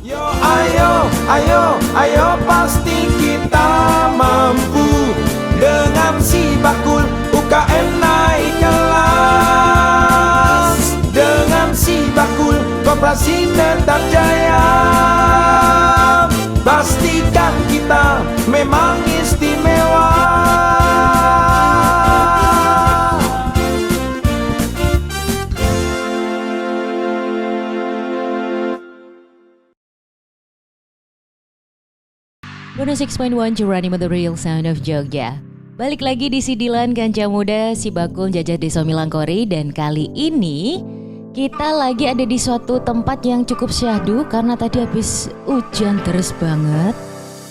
Yo ayo, ayo, ayo pasti kita mampu. Dengan si bakul UKM naik kelas. Dengan si bakul koperasi tetap jaya. Pastikan kita memang istimewa. Bono 6.1 Geronimo the Real Sound of Jogja. Balik lagi di Sidilan Ganja Muda Si Bakul Jajah Desa Milangkori. Dan kali ini kita lagi ada di suatu tempat yang cukup syahdu karena tadi habis hujan deras banget.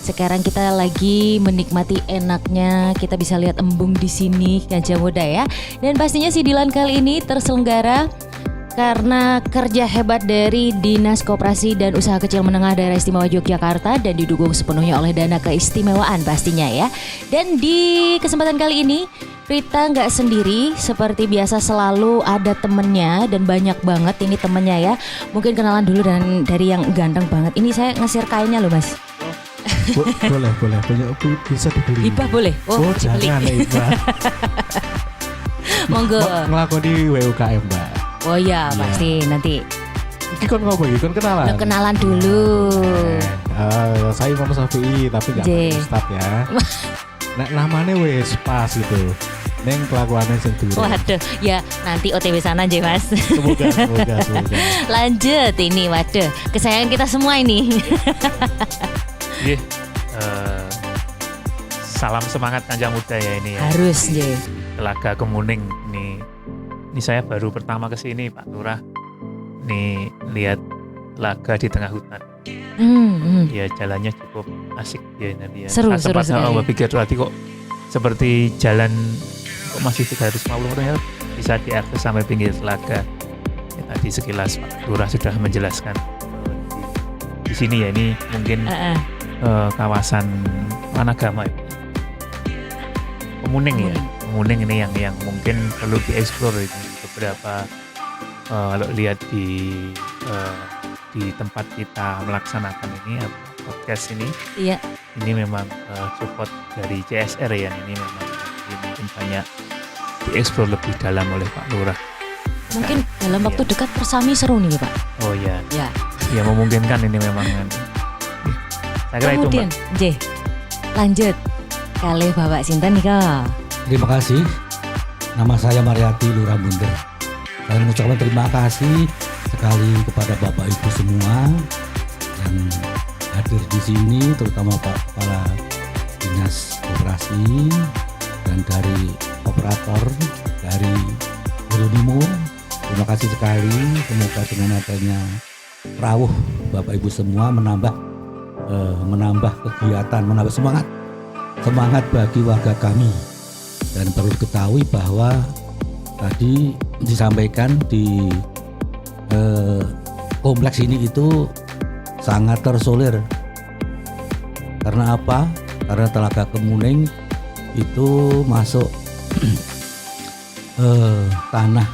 Sekarang kita lagi menikmati enaknya kita bisa lihat embung di sini Ganja Muda ya. Dan pastinya Sidilan kali ini terselenggara karena kerja hebat dari Dinas Koperasi dan Usaha Kecil Menengah Daerah Istimewa Yogyakarta dan didukung sepenuhnya oleh dana keistimewaan pastinya ya. Dan di kesempatan kali ini Rita nggak sendiri, seperti biasa selalu ada temennya dan banyak banget ini temennya ya. Mungkin kenalan dulu dan dari yang ganteng banget. Ini saya ngasir kainnya loh mas. Boleh, bisa dibeli. Ibah boleh? Oh jangan Ibah. Monggo. Ngelakoni WUKM Mbak. Oh iya pasti nanti. Iki kon ngopo iki? Kon kenalan? Kenalan dulu. Saya Imam Syafi'i tapi gak Ustadz ya. Nek namanya wes pas gitu. Neng kelakuannya sing durung. Waduh, ya nanti OTW sana aja mas. Semoga. Lanjut ini, waduh, kesayangan kita semua ini. Iya, salam semangat Ganja Muda ya ini ya. Harus ya. Telaga Kemuning ini saya baru pertama kesini Pak Lurah. Nih lihat telaga di tengah hutan. Ya jalannya cukup asik ya nanti ya. Seru Saya sekali. pikir tadi kok seperti jalan kok masih 350 meter ya bisa diakses sampai pinggir telaga. Ya, tadi sekilas Pak Lurah sudah menjelaskan di sini ya ini mungkin kawasan Managama ya. Kemuning ya. Kemuning ini yang mungkin perlu dieksplor ini beberapa kalau lihat di tempat kita melaksanakan ini podcast ini. Iya. Ini memang support dari CSR ya, ini memang ini mungkin banyak dieksplor lebih dalam oleh Pak Lurah. Mungkin dalam waktu dekat Persami seru nih Pak. Oh iya. Ya. Ya memungkinkan ini memang. Saya kira kemudian, itu Mbak. Lanjut. Kali Bapak Sinten nih kak. Terima kasih. Nama saya Mariati Lurah Bunder. Saya mengucapkan terima kasih sekali kepada Bapak Ibu semua yang hadir di sini, terutama para dinas koperasi dan dari operator dari Geronimo. Terima kasih sekali. Semoga dengan adanya rawuh Bapak Ibu semua menambah kegiatan, menambah semangat bagi warga kami. Dan perlu diketahui bahwa tadi disampaikan di kompleks ini itu sangat tersolir. Karena apa? Karena Telaga Kemuning itu masuk tanah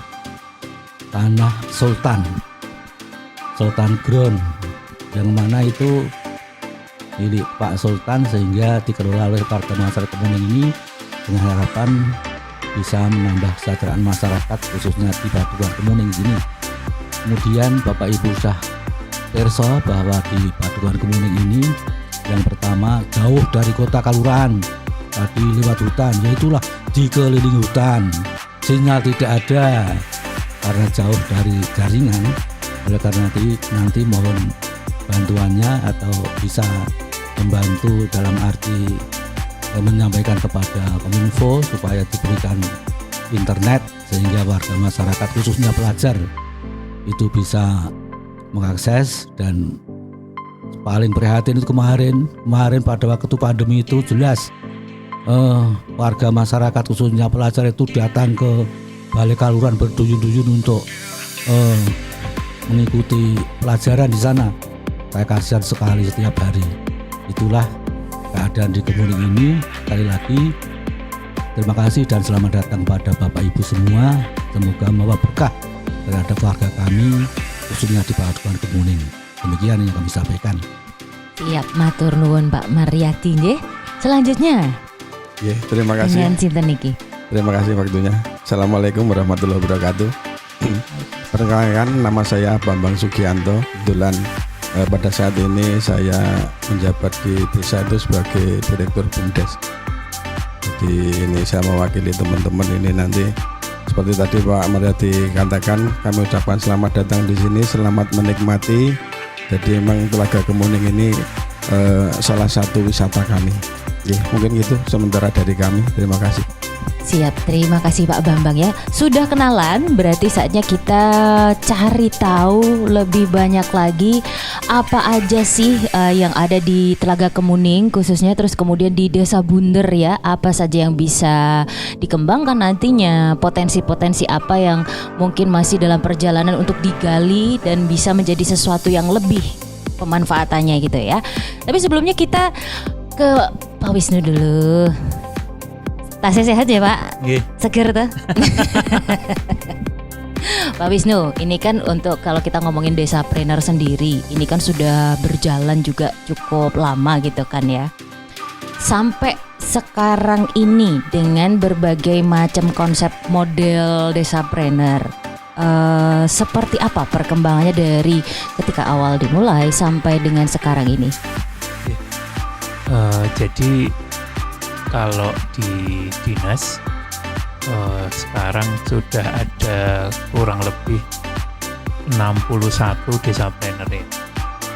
Sultan Ground, yang mana itu milik Pak Sultan, sehingga dikelola oleh warga masyarakat Kemuning ini dengan harapan bisa menambah kesejahteraan masyarakat khususnya di Padukuhan Kemuning ini. Kemudian Bapak Ibu sudah perso bahwa di Padukuhan Kemuning ini yang pertama jauh dari kota kalurahan, tadi lewat hutan, yaitulah dikelilingi hutan, sinyal tidak ada karena jauh dari jaringan. Oleh karena nanti mohon bantuannya atau bisa membantu dalam arti menyampaikan kepada Kominfo supaya diberikan internet sehingga warga masyarakat khususnya pelajar itu bisa mengakses. Dan paling prihatin itu kemarin pada waktu pandemi itu jelas warga masyarakat khususnya pelajar itu datang ke Balai Kaluran berduyun-duyun untuk mengikuti pelajaran di sana. Saya kasihan sekali setiap hari. Itulah keadaan di Kemuning ini. Sekali lagi terima kasih dan selamat datang pada Bapak Ibu semua. Semoga membawa berkah terhadap warga kami khususnya di Padukuhan Kemuning. Demikian yang kami sampaikan. Siap, matur nuwun Pak Mariyati nggih. Selanjutnya Ya, terima kasih. dengan sinten niki? Terima kasih waktunya. Assalamualaikum warahmatullahi wabarakatuh. Perkenalkan, nama saya Bambang Sugianto. Kebetulan pada saat ini saya menjabat di desa itu sebagai Direktur BUMDes. Jadi ini saya mewakili teman-teman ini nanti. Seperti tadi Pak Mariyati katakan, kami ucapkan selamat datang di sini, selamat menikmati. Jadi memang Telaga Kemuning ini salah satu wisata kami. Ya, mungkin gitu sementara dari kami. Terima kasih. Siap, terima kasih Pak Bambang ya. Sudah kenalan, berarti saatnya kita cari tahu lebih banyak lagi apa aja sih yang ada di Telaga Kemuning khususnya, terus kemudian di Desa Bunder ya, apa saja yang bisa dikembangkan nantinya, potensi-potensi apa yang mungkin masih dalam perjalanan untuk digali dan bisa menjadi sesuatu yang lebih pemanfaatannya gitu ya. Tapi sebelumnya kita ke Pak Wisnu dulu. Tasnya sehat ya Pak? Nggih. Seger tuh. Pak Wisnu, ini kan untuk kalau kita ngomongin Desapreneur sendiri, ini kan sudah berjalan juga cukup lama gitu kan ya. Sampai sekarang ini dengan berbagai macam konsep model Desapreneur, seperti apa perkembangannya dari ketika awal dimulai sampai dengan sekarang ini? Jadi kalau di dinas sekarang sudah ada kurang lebih 61 Desapreneur ya.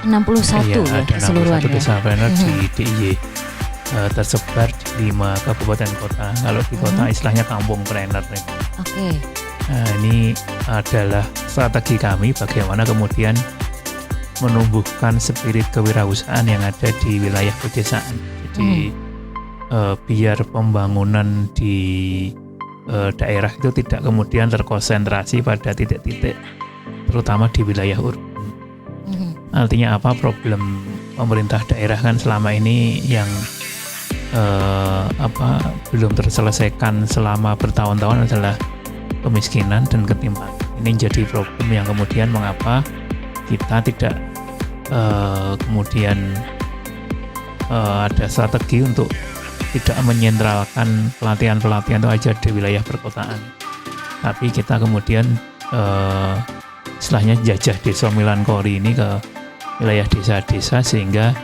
61 ya ada 61 keseluruhannya. Desapreneur di DIY, tersebar di 5 kabupaten kota. Kalau di kota istilahnya kampung planner nih. Oke. Nah, ini adalah strategi kami bagaimana kemudian menumbuhkan spirit kewirausahaan yang ada di wilayah pedesaan. Jadi biar pembangunan di daerah itu tidak kemudian terkonsentrasi pada titik-titik terutama di wilayah urban. Artinya apa, problem pemerintah daerah kan selama ini yang belum terselesaikan selama bertahun-tahun adalah kemiskinan dan ketimpangan. Ini jadi problem yang kemudian mengapa kita tidak kemudian ada strategi untuk tidak menyentralkan pelatihan-pelatihan itu aja di wilayah perkotaan, tapi kita kemudian istilahnya jajah desa Milankori ini ke wilayah desa-desa sehingga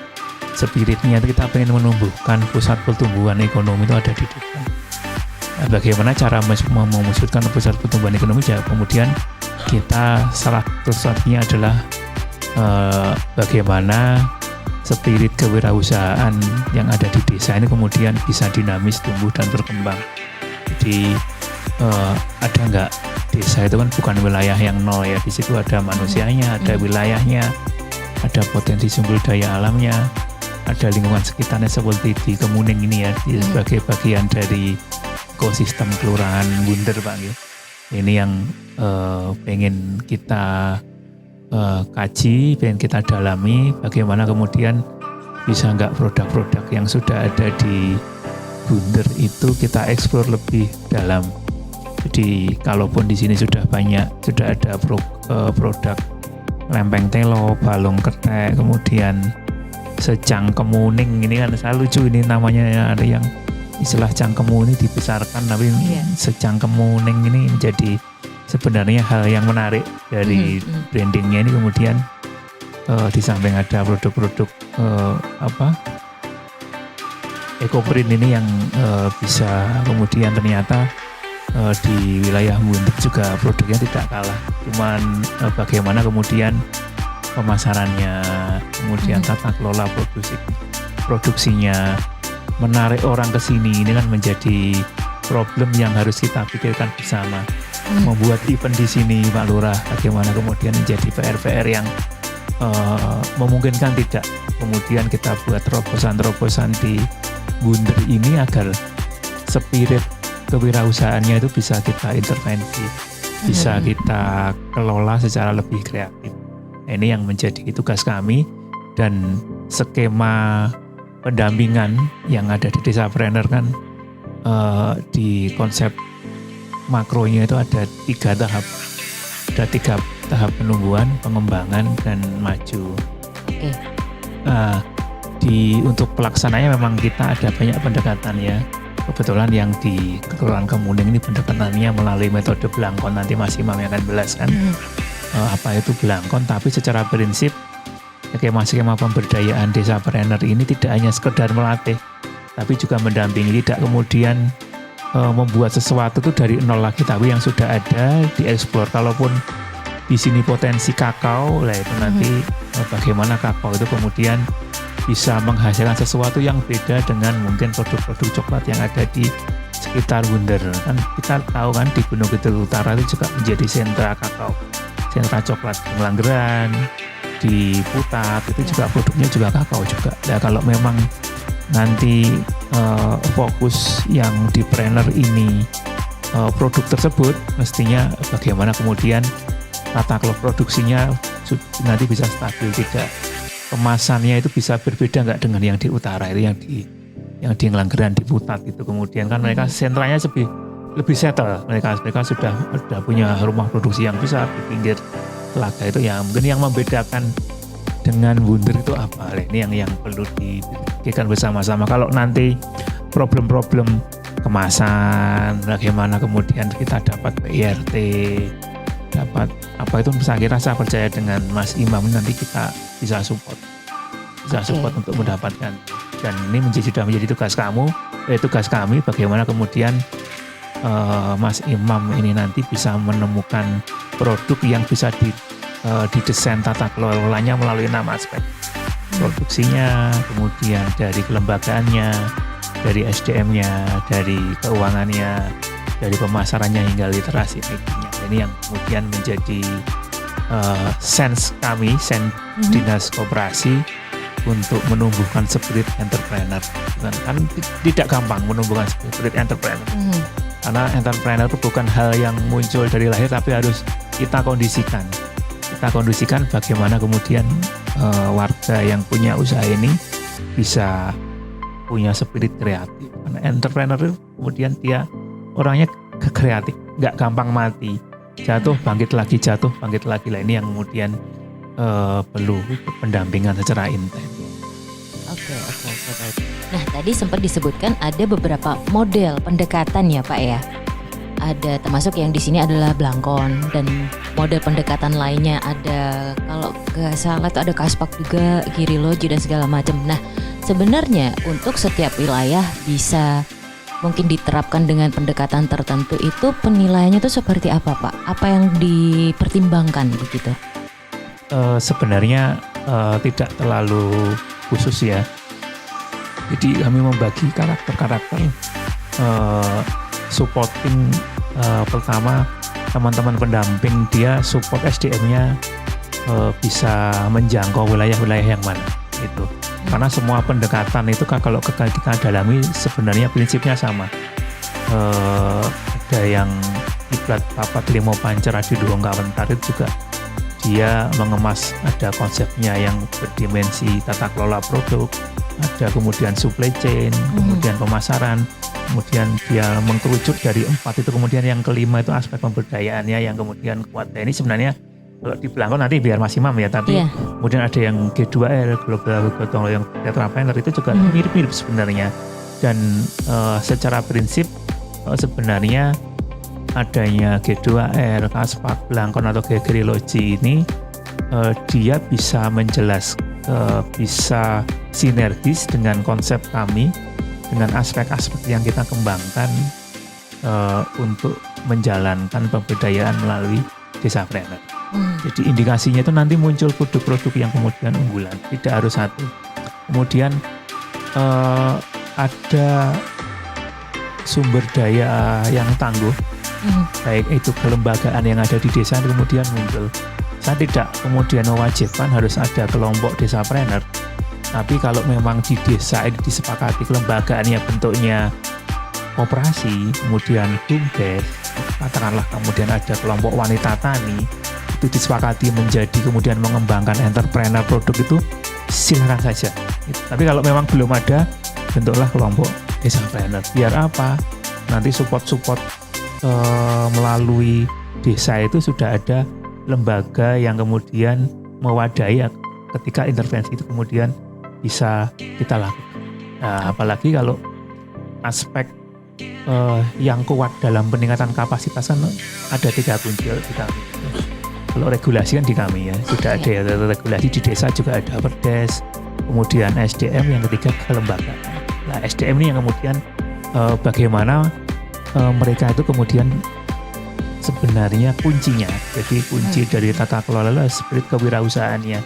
spiritnya kita ingin menumbuhkan pusat pertumbuhan ekonomi itu ada di desa. Nah, bagaimana cara mewujudkan pusat pertumbuhan ekonomi? Ya, kemudian kita salah satu strateginya adalah bagaimana spirit kewirausahaan yang ada di desa ini kemudian bisa dinamis tumbuh dan berkembang. Jadi ada nggak, desa itu kan bukan wilayah yang nol ya, di situ ada manusianya, ada wilayahnya, ada potensi sumber daya alamnya, ada lingkungan sekitarnya seperti di Kemuning ini ya, sebagai bagian dari ekosistem kelurahan Bunder Pak. Ini yang pengen kita kaji, pengen kita dalami bagaimana kemudian bisa nggak produk-produk yang sudah ada di Bunder itu kita eksplor lebih dalam. Jadi kalaupun di sini sudah ada produk lempeng telo, balung ketek, kemudian secang kemuning, ini kan saya lucu ini namanya, ada yang istilah cangkemu ini dibesarkan, tapi secang kemuning ini menjadi sebenarnya hal yang menarik dari brandingnya ini. Kemudian di samping ada produk-produk ekoprint ini yang bisa kemudian ternyata di wilayah Bunder juga produknya tidak kalah. Cuman bagaimana kemudian pemasarannya, kemudian tata kelola produksinya, menarik orang ke sini, ini kan menjadi problem yang harus kita pikirkan bersama. Membuat event di sini Pak Lurah, bagaimana kemudian menjadi PR yang memungkinkan tidak kemudian kita buat terobosan-terobosan di Bunder ini agar spirit kewirausahaannya itu bisa kita intervensi, bisa kita kelola secara lebih kreatif. Ini yang menjadi tugas kami, dan skema pendampingan yang ada di Desapreneur kan di konsep makronya itu ada 3 tahap, ada tahap penumbuhan, pengembangan, dan maju. Oke. Untuk pelaksananya memang kita ada banyak pendekatan ya. Kebetulan yang di Kelurahan Kemuning ini pendekatannya melalui metode Blangkon, nanti Mas Imam yang akan jelaskan apa itu Blangkon, tapi secara prinsip skema pemberdayaan Desapreneur ini tidak hanya sekedar melatih, tapi juga mendampingi, tidak kemudian membuat sesuatu itu dari nol lagi, tapi yang sudah ada dieksplor. Kalaupun di sini potensi kakao, lah itu nanti bagaimana kakao itu kemudian bisa menghasilkan sesuatu yang beda dengan mungkin produk-produk coklat yang ada di sekitar Wunder. Kan kita tahu kan di Gunung Kidul Utara itu juga menjadi sentra kakao, sentra coklat di Ngelanggeran, di Putat, itu juga produknya juga kakao juga. Ya kalau memang nanti fokus yang di Prener ini produk tersebut, mestinya bagaimana kemudian tata kelola produksinya nanti bisa stabil, tidak kemasannya itu bisa berbeda nggak dengan yang di utara itu, yang di Ngelanggeran, di Putat itu. Kemudian kan mereka sentranya lebih settle, mereka sudah punya rumah produksi yang besar di pinggir telaga itu. Ya mungkin yang membedakan dengan Wunder itu apa? Ini yang perlu dipikirkan bersama-sama. Kalau nanti problem-problem kemasan, bagaimana kemudian kita dapat PIRT, dapat apa itu, saya percaya dengan Mas Imam nanti kita bisa support untuk mendapatkan. Dan ini sudah menjadi tugas tugas kami, bagaimana kemudian Mas Imam ini nanti bisa menemukan produk yang bisa didesain tata kelolanya melalui 6 aspek. Produksinya, kemudian dari kelembagaannya, dari SDM-nya, dari keuangannya, dari pemasarannya hingga literasi IT-nya. Ini yang kemudian menjadi sense kami, Dinas Koperasi untuk menumbuhkan spirit entrepreneur. Kan tidak gampang menumbuhkan spirit entrepreneur. Karena entrepreneur itu bukan hal yang muncul dari lahir, tapi harus kita kondisikan. Kita kondisikan bagaimana kemudian warga yang punya usaha ini bisa punya spirit kreatif. Karena entrepreneur itu kemudian dia orangnya kreatif, nggak gampang mati. Jatuh, bangkit lagi, jatuh, bangkit lagi. Lah ini yang kemudian perlu pendampingan secara intens. Oke. Nah, tadi sempat disebutkan ada beberapa model pendekatan ya Pak ya. Ada termasuk yang di sini adalah Blangkon, dan model pendekatan lainnya ada, kalau nggak salah itu ada Kaspak juga, Giriloji dan segala macam. Nah, sebenarnya untuk setiap wilayah bisa mungkin diterapkan dengan pendekatan tertentu, itu penilaiannya itu seperti apa Pak? Apa yang dipertimbangkan begitu? Sebenarnya tidak terlalu khusus ya. Jadi kami membagi karakter-karakter supporting. Pertama, teman-teman pendamping dia support SDM-nya bisa menjangkau wilayah-wilayah yang mana itu. Karena semua pendekatan itu kalau kita dalami sebenarnya prinsipnya sama. Ada yang Kiblat Papat Limo Pancara di Duong Kawentar itu juga dia mengemas, ada konsepnya yang berdimensi tata kelola produk, ada kemudian supply chain, kemudian pemasaran, kemudian dia mengkerucut dari 4 itu, kemudian yang kelima itu aspek pemberdayaannya yang kemudian kuat. Nah, ini sebenarnya kalau di Blangkon nanti biar Mas Imam ya, tapi kemudian ada yang G2R, Global Gotong Royong Tetrapreneur itu juga mirip-mirip sebenarnya. Dan secara prinsip sebenarnya adanya G2R, Kaspak, Blangkon atau Giriloji ini dia bisa bisa sinergis dengan konsep kami, dengan aspek-aspek yang kita kembangkan untuk menjalankan pemberdayaan melalui Desapreneur. Jadi indikasinya itu nanti muncul produk-produk yang kemudian unggulan, tidak harus satu. Kemudian ada sumber daya yang tangguh, baik itu kelembagaan yang ada di desa kemudian muncul. Saya tidak kemudian mewajibkan harus ada kelompok Desapreneur, tapi kalau memang di desa ini disepakati kelembagaannya bentuknya koperasi, kemudian BUMDes, katakanlah kemudian ada kelompok wanita tani, itu disepakati menjadi kemudian mengembangkan entrepreneur produk, itu silakan saja. Tapi kalau memang belum ada, bentuklah kelompok Desapreneur. Biar apa? Nanti support melalui desa itu sudah ada lembaga yang kemudian mewadahi ketika intervensi itu kemudian bisa kita lakukan. Nah, apalagi kalau aspek yang kuat dalam peningkatan kapasitas kan ada 3 kunci di kami. Kalau regulasi kan di kami ya, sudah ada ya, regulasi di desa juga ada Perdes, kemudian SDM, yang ketiga kelembagaan. Nah, SDM ini yang kemudian bagaimana mereka itu kemudian sebenarnya kuncinya. Jadi kunci dari tata kelola adalah spirit kewirausahaannya.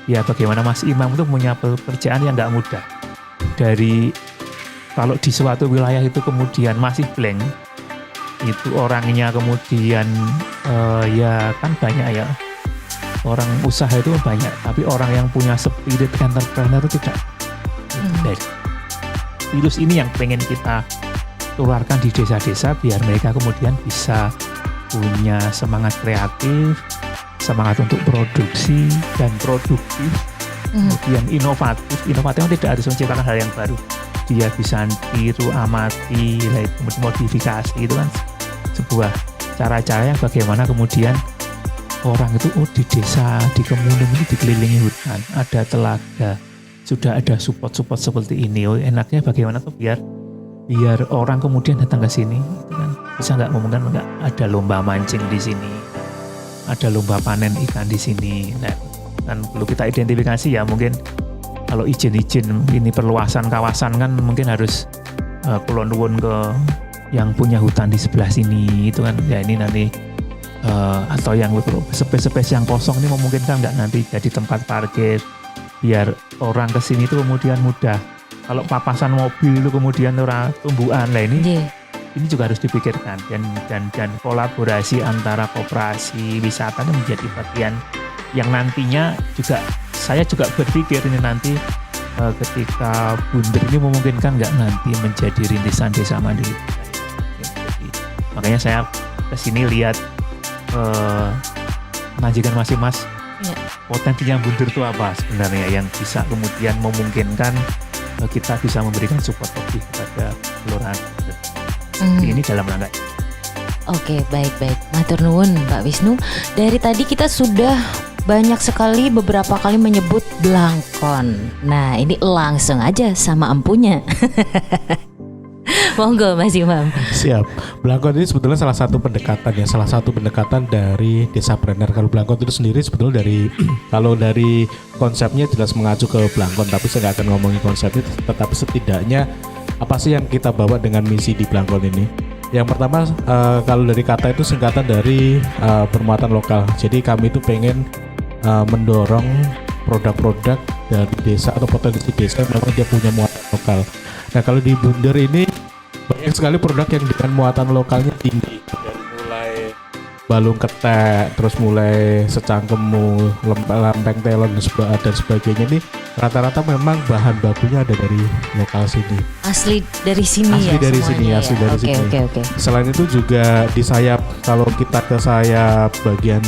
Ya bagaimana Mas Imam itu punya pekerjaan yang nggak mudah. Dari kalau di suatu wilayah itu kemudian masih blank, itu orangnya kemudian ya kan banyak ya, orang usaha itu banyak, tapi orang yang punya spirit entrepreneur itu tidak. Virus ini yang pengen kita tularkan di desa-desa biar mereka kemudian bisa punya semangat kreatif, semangat untuk produksi dan produktif, kemudian inovatif. Inovatif tidak harus menciptakan hal yang baru, dia bisa tiru, amati, kemudian modifikasi. Itu kan sebuah cara-cara yang bagaimana kemudian orang itu di desa, di kemuning ini dikelilingi hutan, ada telaga, sudah ada support seperti ini. Enaknya bagaimana tuh biar orang kemudian datang ke sini, gitu kan. Bisa nggak mungkin nggak ada lomba mancing di sini, ada lomba panen ikan di sini. Nah, kan perlu kita identifikasi ya, mungkin kalau izin ini perluasan kawasan kan mungkin harus kulon nuwun ke yang punya hutan di sebelah sini, itu kan ya. Ini nanti atau yang space yang kosong ini memungkinkan nggak nanti jadi tempat parkir biar orang kesini itu kemudian mudah. Kalau papasan mobil itu kemudian orang tumbuhan lah ini juga harus dipikirkan, dan kolaborasi antara koperasi wisata ini menjadi bagian yang nantinya juga saya juga berpikir ini nanti ketika Bunder ini memungkinkan nggak nanti menjadi rintisan desa mandiri. Jadi, makanya saya kesini lihat majikan Mas, potensinya Bunder itu apa sebenarnya yang bisa kemudian memungkinkan kita bisa memberikan support lebih kepada kelurahan. Ini dalam rangka. Oke, baik. Matur nuwun Pak Wisnu. Dari tadi kita sudah banyak sekali beberapa kali menyebut Blangkon. Nah, ini langsung aja sama empunya. Monggo Mas Imam. Siap. Blangkon ini sebetulnya salah satu pendekatan dari Desapreneur. Kalau Blangkon itu sendiri sebetulnya kalau dari konsepnya jelas mengacu ke Blangkon, tapi saya nggak akan ngomongin konsepnya, tetapi setidaknya apa sih yang kita bawa dengan misi di Blangkon ini. Yang pertama, kalau dari kata itu singkatan dari bermuatan lokal. Jadi kami itu pengen mendorong produk-produk dari desa atau potensi desa yang memang dia punya muatan lokal. Nah, kalau di Bunder ini banyak sekali produk yang dengan muatan lokalnya tinggi, dari mulai balung ketek, terus mulai secangkemmu, lempeng telon dan sebagainya. Ini rata-rata memang bahan bakunya ada dari lokal sini. Asli dari sini. Asli dari sini. Oke. Selain itu juga di sayap, kalau kita ke sayap bagian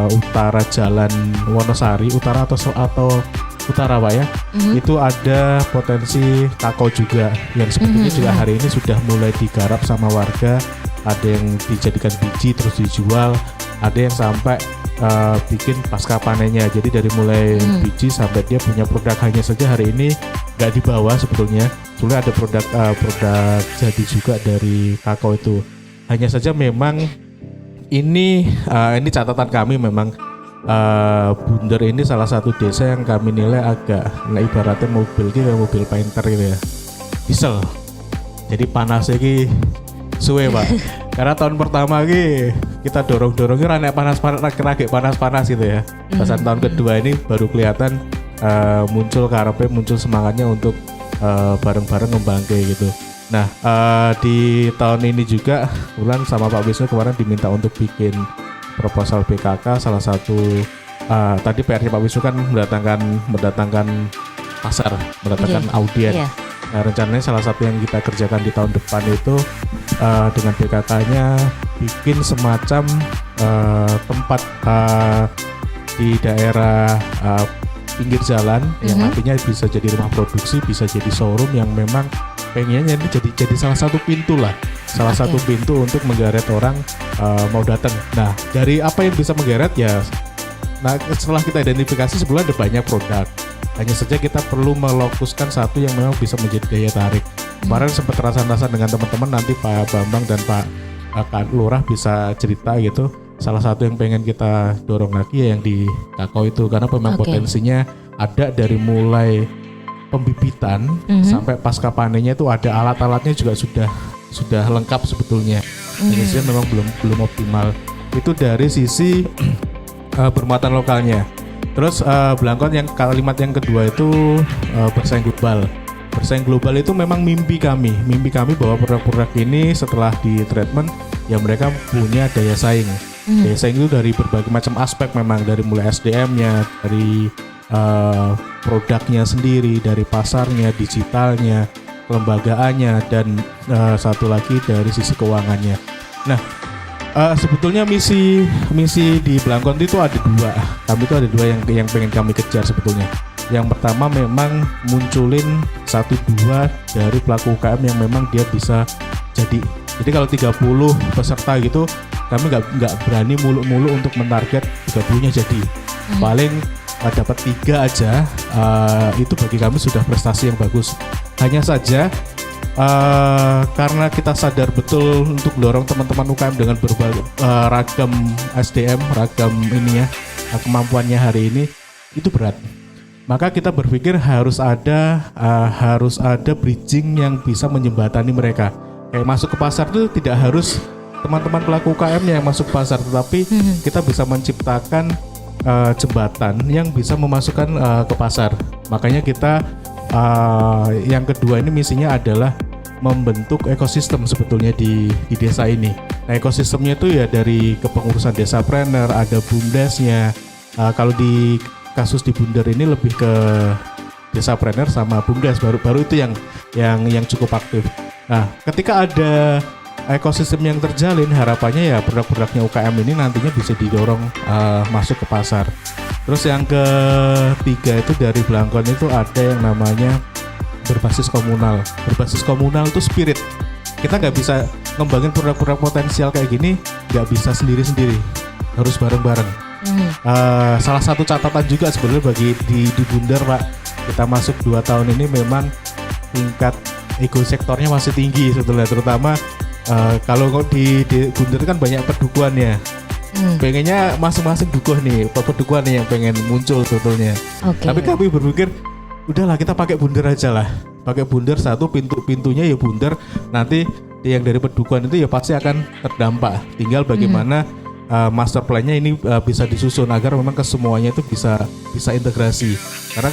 utara Jalan Wonosari, utara atau utara Pak ya, itu ada potensi kakao juga yang sebetulnya juga hari ini sudah mulai digarap sama warga. Ada yang dijadikan biji terus dijual, ada yang sampai bikin pasca panennya. Jadi dari mulai biji sampai dia punya produk. Hanya saja hari ini nggak dibawa sebetulnya ada produk jadi juga dari kakao itu. Hanya saja memang ini catatan kami, memang Bunder ini salah satu desa yang kami nilai agak ibaratnya mobil painter gitu ya, diesel. Jadi panasnya ki suwe Pak. Karena tahun pertama ki kita dorong-dorongnya ranek panas gitu ya. Pasan tahun kedua ini baru kelihatan muncul semangatnya untuk bareng-bareng ngembangke gitu. Nah, di tahun ini juga bulan sama Pak Wisnu kemarin diminta untuk bikin proposal PKK. Salah satu tadi PR Pak Wisnu kan mendatangkan pasar, mendatangkan audien. Nah, rencananya salah satu yang kita kerjakan di tahun depan itu dengan PKK-nya bikin semacam tempat di daerah pinggir jalan yang nantinya bisa jadi rumah produksi, bisa jadi showroom yang memang pengennya ini jadi salah satu pintu lah salah satu pintu untuk menggeret orang mau datang. Nah, dari apa yang bisa menggeret ya, nah setelah kita identifikasi sebenarnya ada banyak produk. Hanya saja kita perlu melokuskan satu yang memang bisa menjadi daya tarik. Kemarin sempat rasa-rasa dengan teman-teman, nanti Pak Bambang dan Pak Lurah bisa cerita gitu. Salah satu yang pengen kita dorong lagi ya yang di kakao itu, karena memang potensinya ada dari mulai pembibitan sampai pasca panennya itu ada alat-alatnya juga sudah lengkap sebetulnya. Hanya saja memang belum optimal. Itu dari sisi bermuatan lokalnya. Terus Blangkon yang kalimat yang kedua itu bersaing global. Bersaing global itu memang mimpi kami bahwa produk-produk ini setelah di treatment ya mereka punya daya saing. Daya saing itu dari berbagai macam aspek, memang dari mulai SDM-nya, dari produknya sendiri, dari pasarnya, digitalnya, kelembagaannya, dan satu lagi dari sisi keuangannya. Nah, sebetulnya misi di Blangkon itu ada dua. Kami itu ada dua yang pengen kami kejar sebetulnya. Yang pertama memang munculin 1-2 dari pelaku UKM yang memang dia bisa jadi. Jadi kalau 30 peserta gitu, kami nggak berani mulu-mulu untuk mentarget 30-nya jadi. Paling dapat 3 aja, itu bagi kami sudah prestasi yang bagus. Hanya saja karena kita sadar betul untuk mendorong teman-teman UKM dengan berbagai ragam SDM, ragam ini ya, kemampuannya hari ini itu berat. Maka kita berpikir harus ada bridging yang bisa menjembatani mereka. Kayak masuk ke pasar itu tidak harus teman-teman pelaku UKM yang masuk pasar, tetapi kita bisa menciptakan jembatan yang bisa memasukkan ke pasar. Makanya kita yang kedua ini misinya adalah membentuk ekosistem sebetulnya di desa ini. Nah, ekosistemnya itu ya dari kepengurusan desapreneur, ada bumdesnya. Kalau di kasus di Bunder ini lebih ke desapreneur sama bumdes, baru itu yang cukup aktif. Nah, ketika ada ekosistem yang terjalin, harapannya ya produk-produknya UKM ini nantinya bisa didorong masuk ke pasar. Terus yang ketiga itu dari Blangkon itu ada yang namanya berbasis komunal. Berbasis komunal itu spirit. Kita nggak bisa ngembangin produk-produk potensial kayak gini, nggak bisa sendiri-sendiri, harus bareng-bareng. Salah satu catatan juga sebenarnya bagi di Bunder, Pak, kita masuk 2 tahun ini memang tingkat ego sektornya masih tinggi sebetulnya, terutama kalau di Bunder kan banyak pedukuhannya. Pengennya masing-masing dukuh nih, pedukuhan nih yang pengen muncul sebetulnya. Tapi kami berpikir udahlah kita pakai Bunder aja lah, pakai Bunder satu, pintunya ya Bunder, nanti yang dari pedukuhan itu ya pasti akan terdampak. Tinggal bagaimana master plan-nya ini bisa disusun agar memang kesemuanya itu bisa integrasi. Karena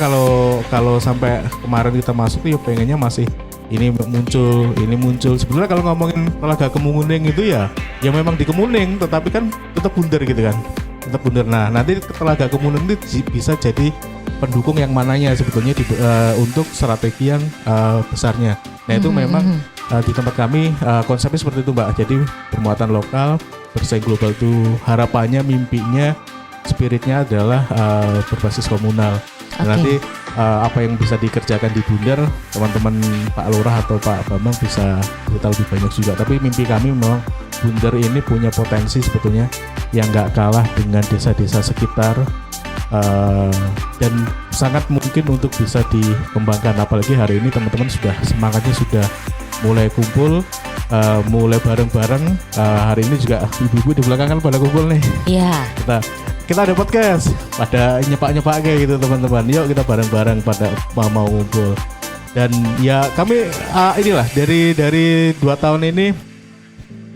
kalau sampai kemarin kita masuk ya pengennya masih ini muncul. Sebenarnya kalau ngomongin Telaga Kemuning itu ya memang di Kemuning, tetapi kan tetap Bunder gitu kan, tetap Bunder. Nah, nanti Telaga Kemuning itu bisa jadi pendukung yang mananya sebetulnya untuk strategi yang besarnya. Nah, itu memang di tempat kami konsepnya seperti itu, Mbak. Jadi bermuatan lokal, bersaing global itu harapannya, mimpinya, spiritnya adalah berbasis komunal. Nanti apa yang bisa dikerjakan di Bunder, teman-teman Pak Lurah atau Pak Bambang bisa cerita lebih banyak juga. Tapi mimpi kami memang Bunder ini punya potensi sebetulnya yang nggak kalah dengan desa-desa sekitar, dan sangat mungkin untuk bisa dikembangkan. Apalagi hari ini teman-teman semangatnya sudah mulai kumpul, mulai bareng-bareng. Hari ini juga ibu-ibu di belakang kan pada kumpul nih. Iya. Kita ada podcast, pada nyepak-nyepak kayak gitu teman-teman. Yuk kita bareng-bareng pada mau ngumpul. Dan ya kami inilah dari 2 tahun ini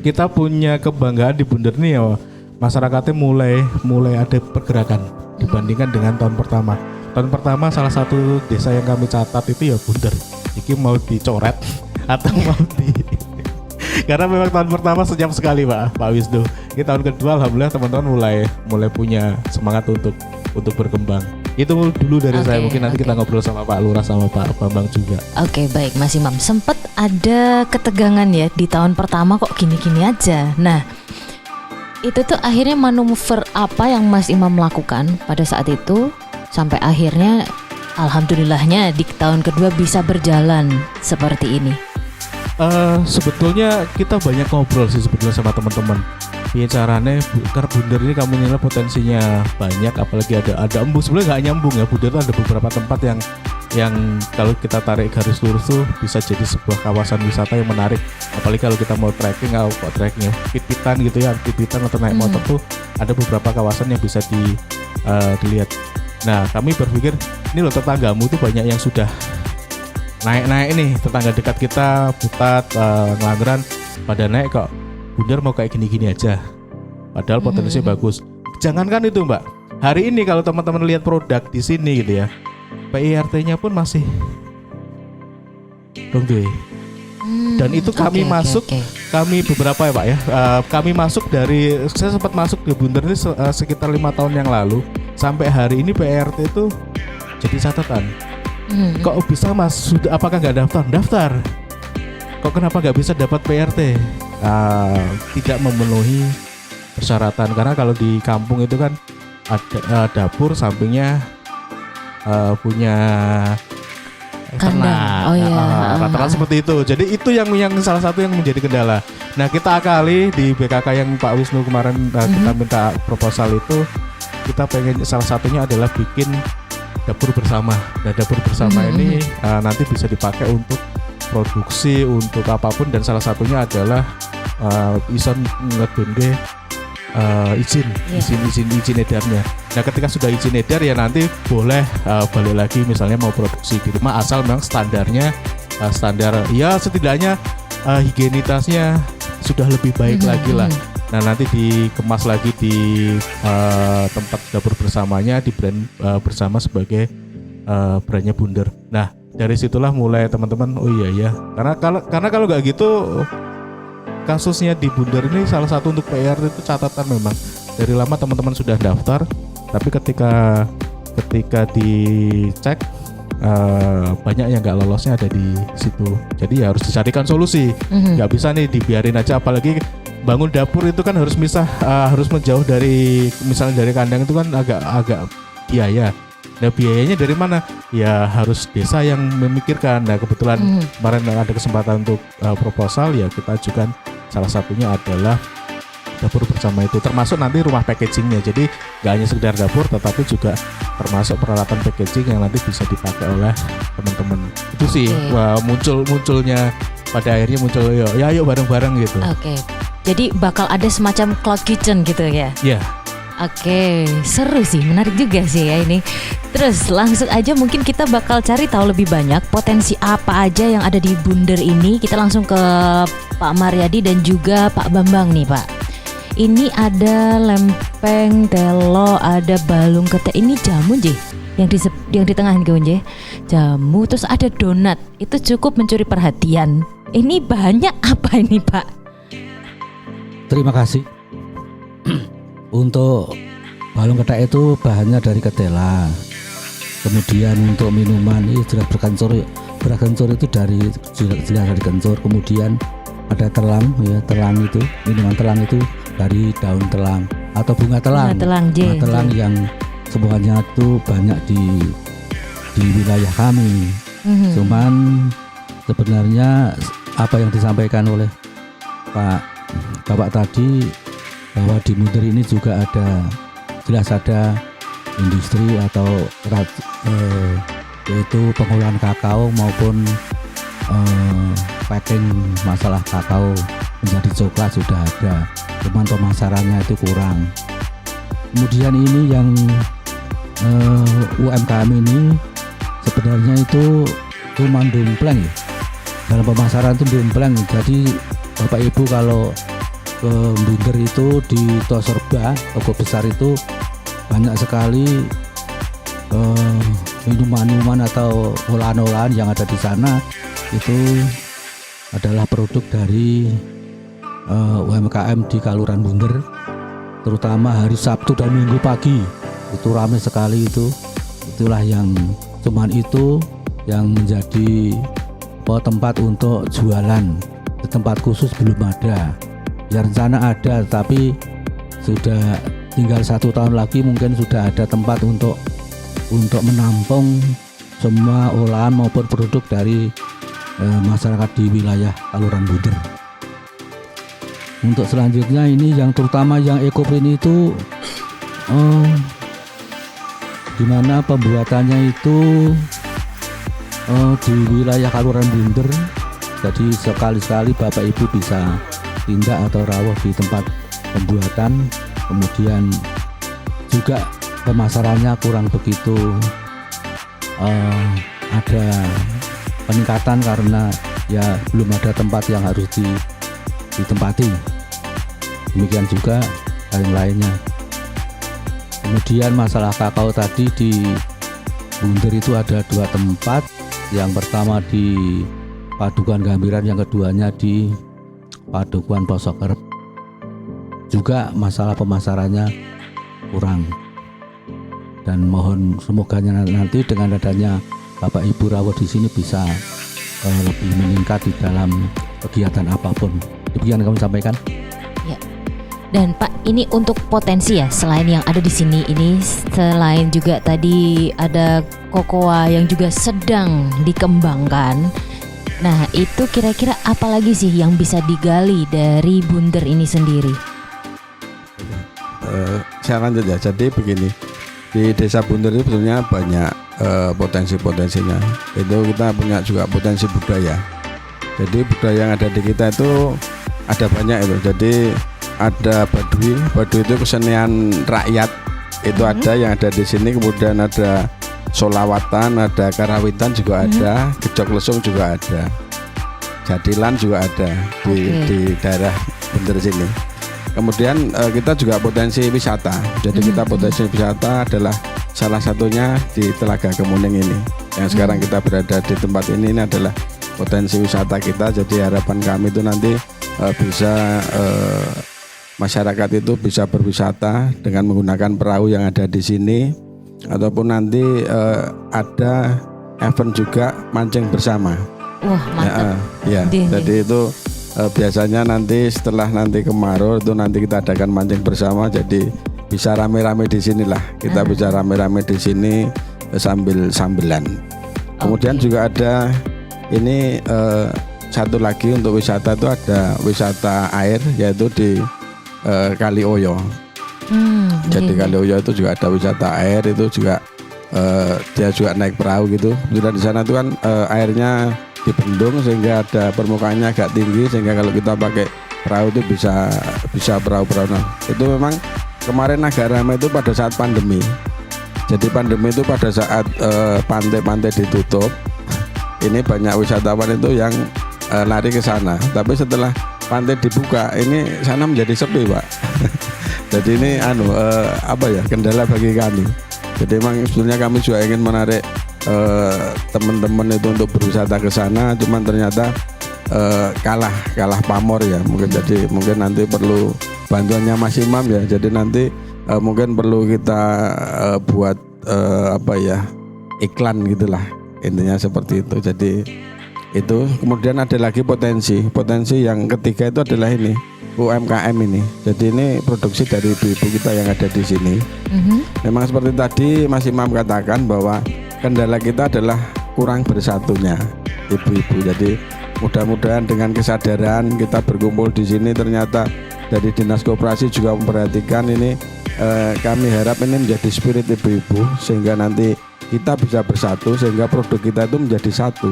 kita punya kebanggaan di Bunder nih ya, masyarakatnya mulai ada pergerakan dibandingkan dengan tahun pertama. Tahun pertama salah satu desa yang kami catat itu ya Bunder. Iki mau dicoret atau mau karena memang tahun pertama senyap sekali Pak Wisnu. Ini tahun kedua alhamdulillah teman-teman mulai punya semangat untuk berkembang. Itu dulu dari saya, mungkin nanti kita ngobrol sama Pak Lurah sama Pak Bambang juga. Oke, baik Mas Imam. Sempat ada ketegangan ya di tahun pertama kok gini-gini aja. Nah, itu tuh akhirnya manuver apa yang Mas Imam lakukan pada saat itu sampai akhirnya alhamdulillahnya di tahun kedua bisa berjalan seperti ini? Sebetulnya kita banyak ngobrol sih sebetulnya sama teman-teman. Iya caranya karena bundar ini kami nilai potensinya banyak, apalagi ada embung. Sebenarnya nggak nyambung ya, bundar itu ada beberapa tempat yang kalau kita tarik garis lurus tuh bisa jadi sebuah kawasan wisata yang menarik. Apalagi kalau kita mau trekking atau trekking pipitan gitu ya, pipitan atau naik motor tuh ada beberapa kawasan yang bisa dilihat. Nah kami berpikir ini loh tetanggamu tuh banyak yang sudah naik ini, tetangga dekat kita Putat, Ngelanggeran pada naik kok. Bundar mau kayak gini-gini aja, padahal potensinya bagus. Jangankan itu Mbak, hari ini kalau teman-teman lihat produk di sini gitu ya, PIRT-nya pun masih dong deh. Dan itu kami masuk, kami beberapa ya Pak ya, kami masuk dari, saya sempat masuk ke Bundar ini sekitar 5 tahun yang lalu. Sampai hari ini PIRT itu jadi catatan. Kok bisa Mas, sudah apakah nggak daftar? Daftar. Kok kenapa nggak bisa dapat PIRT? Tidak memenuhi persyaratan, karena kalau di kampung itu kan ada dapur, sampingnya punya kandang. Oh iya. Rata-rata seperti itu. Jadi itu yang salah satu yang menjadi kendala. Nah kita akali di BKK yang Pak Wisnu kemarin kita minta proposal itu, kita pengen salah satunya adalah bikin dapur bersama. Nah dapur bersama ini nanti bisa dipakai untuk produksi, untuk apapun, dan salah satunya adalah ison ngedonge izin edarnya. Nah ketika sudah izin edar ya nanti boleh balik lagi misalnya mau produksi di rumah, asal memang standarnya standar ya setidaknya higienitasnya sudah lebih baik lagi lah. Nah nanti dikemas lagi di tempat dapur bersamanya, di brand bersama sebagai brandnya Bundar. Nah dari situlah mulai teman-teman, oh iya ya, karena kalau nggak gitu kasusnya di Bundar ini salah satu untuk PR itu catatan memang dari lama teman-teman sudah daftar, tapi ketika dicek banyak yang nggak lolosnya ada di situ. Jadi ya harus dicarikan solusi. Nggak bisa nih dibiarin aja, apalagi bangun dapur itu kan harus harus menjauh dari misalnya dari kandang itu kan agak biaya. Nah biayanya dari mana? Ya harus desa yang memikirkan. Nah kebetulan kemarin ada kesempatan untuk proposal, ya kita ajukan salah satunya adalah dapur bersama itu, termasuk nanti rumah packagingnya. Jadi nggak hanya sekedar dapur, tetapi juga termasuk peralatan packaging yang nanti bisa dipakai oleh teman-teman. Itu sih munculnya pada akhirnya muncul ya yuk bareng-bareng gitu. Oke. Jadi bakal ada semacam cloud kitchen gitu ya? Iya. Oke, seru sih, menarik juga sih ya ini. Terus langsung aja mungkin kita bakal cari tahu lebih banyak potensi apa aja yang ada di Bundar ini. Kita langsung ke Pak Maryadi dan juga Pak Bambang nih Pak. Ini ada lempeng, telo, ada balung ketek. Ini jamu J, yang di tengah nih jamu. Terus ada donat, itu cukup mencuri perhatian. Ini bahannya apa ini Pak? Terima kasih. Untuk balung ketek itu bahannya dari ketela. Kemudian untuk minuman ini jelas berkencur itu jelas dari kencur. Kemudian ada telang ya, telang itu minuman telang itu dari daun telang atau bunga telang. Bunga telang yang semuanya itu banyak di wilayah kami. Cuman sebenarnya apa yang disampaikan oleh Bapak tadi, bahwa di Bundar ini juga jelas ada industri atau yaitu pengolahan kakao maupun packing masalah kakao menjadi coklat sudah ada, cuman pemasarannya itu kurang. Kemudian ini yang UMKM ini sebenarnya itu cuma dumpleng ya, dalam pemasaran itu dumpleng. Jadi Bapak Ibu kalau ke Bundar itu di Tosorba, toko besar itu banyak sekali minuman-minuman atau olahan-olahan yang ada di sana itu adalah produk dari UMKM di Kaluran Bundar, terutama hari Sabtu dan Minggu pagi itu ramai sekali itu. Itulah yang cuman itu yang menjadi tempat untuk jualan. Di tempat khusus belum ada. Ya rencana ada, tapi sudah tinggal 1 tahun lagi mungkin sudah ada tempat untuk menampung semua olahan maupun produk dari masyarakat di wilayah Kaluran Bunder. Untuk selanjutnya ini yang terutama yang ekoprint itu di mana pembuatannya itu di wilayah Kaluran Bunder. Jadi sekali-sekali Bapak Ibu bisa tindak atau rawuh di tempat pembuatan. Kemudian juga pemasarannya kurang begitu ada peningkatan karena ya belum ada tempat yang harus ditempati. Demikian juga lain-lainnya. Kemudian masalah kakao tadi di Bunder itu ada 2 tempat. Yang pertama di Padukuhan Gambiran, yang keduanya di Padukuhan Posokerep. Juga masalah pemasarannya kurang. Dan mohon semoga nanti dengan adanya Bapak Ibu rawuh di sini bisa lebih meningkat di dalam kegiatan apapun. Demikian kami sampaikan. Ya. Dan Pak, ini untuk potensi ya, selain yang ada di sini ini, selain juga tadi ada kokoa yang juga sedang dikembangkan. Nah, itu kira-kira apa lagi sih yang bisa digali dari Bunder ini sendiri? Saya lanjut ya. Jadi begini, di Desa Bunder itu sebenarnya banyak potensi-potensinya. Itu kita punya juga potensi budaya. Jadi budaya yang ada di kita itu ada banyak itu. Jadi ada Baduy itu kesenian rakyat itu ada yang ada di sini. Kemudian ada solawatan, ada karawitan juga ada, gejok lesung juga ada, jadilan juga ada di daerah Bunder sini. Kemudian kita juga potensi wisata. Jadi kita potensi wisata adalah salah satunya di Telaga Kemuning ini. Yang sekarang kita berada di tempat ini adalah potensi wisata kita. Jadi harapan kami itu nanti bisa masyarakat itu bisa berwisata dengan menggunakan perahu yang ada di sini, ataupun nanti ada event juga mancing bersama. Wah, mantap. Ya, jadi itu biasanya nanti setelah nanti kemarau itu nanti kita adakan mancing bersama. Jadi bisa rame-rame di sinilah. Kita bisa rame-rame di sini sambil sambilan. Kemudian juga ada ini satu lagi untuk wisata itu ada wisata air, yaitu di Kali Oyo. Jadi Kali Oyo itu juga ada wisata air, itu juga dia juga naik perahu gitu. Kemudian di sana itu kan airnya dibendung sehingga ada permukaannya agak tinggi, sehingga kalau kita pakai perahu itu bisa perahu-perahu. Nah, itu memang kemarin agak ramai itu pada saat pandemi. Jadi pandemi itu pada saat pantai-pantai ditutup, ini banyak wisatawan itu yang lari ke sana. Tapi setelah pantai dibuka, ini sana menjadi sepi, Pak. Jadi ini kendala bagi kami. Jadi memang sebenarnya kami juga ingin menarik teman-teman itu untuk berwisata ke sana, cuman ternyata kalah pamor ya. Mungkin nanti perlu bantuannya Mas Imam ya. Jadi nanti mungkin perlu kita buat iklan gitulah, intinya seperti itu. Jadi itu. Kemudian ada lagi potensi yang ketiga itu adalah ini UMKM ini. Jadi ini produksi dari ibu-ibu kita yang ada di sini. Memang seperti tadi Mas Imam katakan bahwa kendala kita adalah kurang bersatunya ibu-ibu. Jadi mudah-mudahan dengan kesadaran kita berkumpul di sini, ternyata dari Dinas Koperasi juga memperhatikan ini. Kami harap ini menjadi spirit ibu-ibu sehingga nanti kita bisa bersatu, sehingga produk kita itu menjadi satu.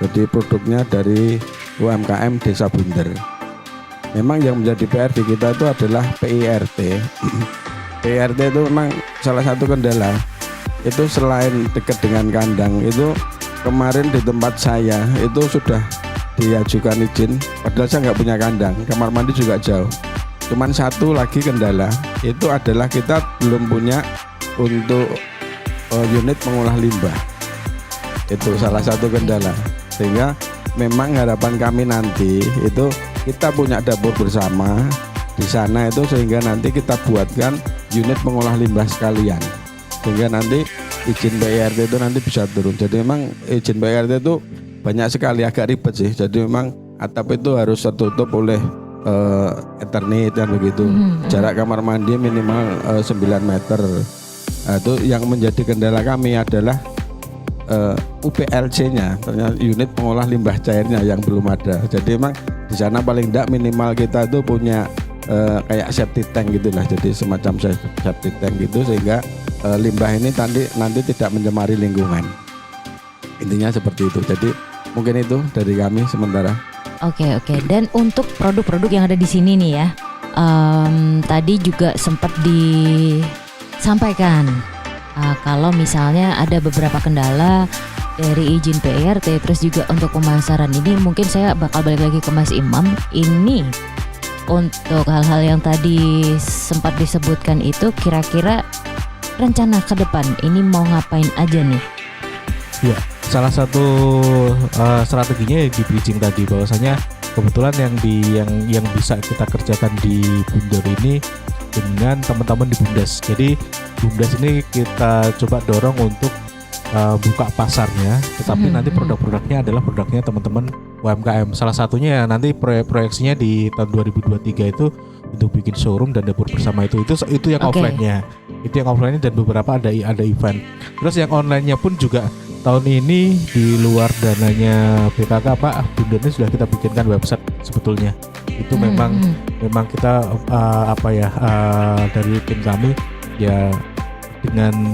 Jadi produknya dari UMKM Desa Bunder. Memang yang menjadi PR di kita itu adalah PIRT. PIRT itu memang salah satu kendala. Itu selain dekat dengan kandang, itu kemarin di tempat saya itu sudah diajukan izin, padahal saya nggak punya kandang, kamar mandi juga jauh. Cuman satu lagi kendala, itu adalah kita belum punya untuk unit mengolah limbah. Itu salah satu kendala. Sehingga memang harapan kami nanti itu kita punya dapur bersama di sana itu, sehingga nanti kita buatkan unit mengolah limbah sekalian, sehingga nanti izin PIRT itu nanti bisa turun. Jadi memang izin PIRT itu banyak sekali, agak ribet sih. Jadi memang atap itu harus tertutup oleh Eternit dan begitu. Jarak kamar mandi minimal 9 meter. Nah, itu yang menjadi kendala kami adalah UPLC-nya, ternyata unit pengolah limbah cairnya yang belum ada. Jadi memang di sana paling tidak minimal kita itu punya kayak septic tank gitulah, jadi semacam septic tank gitu sehingga limbah ini nanti tidak mencemari lingkungan. Intinya seperti itu. Jadi mungkin itu dari kami sementara. Oke. Dan untuk produk-produk yang ada di sini nih ya, tadi juga sempat disampaikan kalau misalnya ada beberapa kendala dari izin PRT, terus juga untuk pemasaran ini mungkin saya bakal balik lagi ke Mas Imam. Ini untuk hal-hal yang tadi sempat disebutkan itu, kira-kira rencana ke depan ini mau ngapain aja nih? Ya, salah satu strateginya di bridging tadi, bahwasanya kebetulan yang bisa kita kerjakan di Bunder ini dengan teman-teman di Bumdes. Jadi Bumdes ini kita coba dorong untuk buka pasarnya, tetapi nanti produk-produknya adalah produknya teman-teman UMKM. Salah satunya nanti proyeksinya di tahun 2023 itu untuk bikin showroom dan dapur bersama itu yang offline-nya. Itu yang offline-nya dan beberapa ada event. Terus yang online-nya pun juga tahun ini di luar dananya BKK Pak, Bunder ini sudah kita bikinkan website sebetulnya. Itu memang kita dari tim kami ya dengan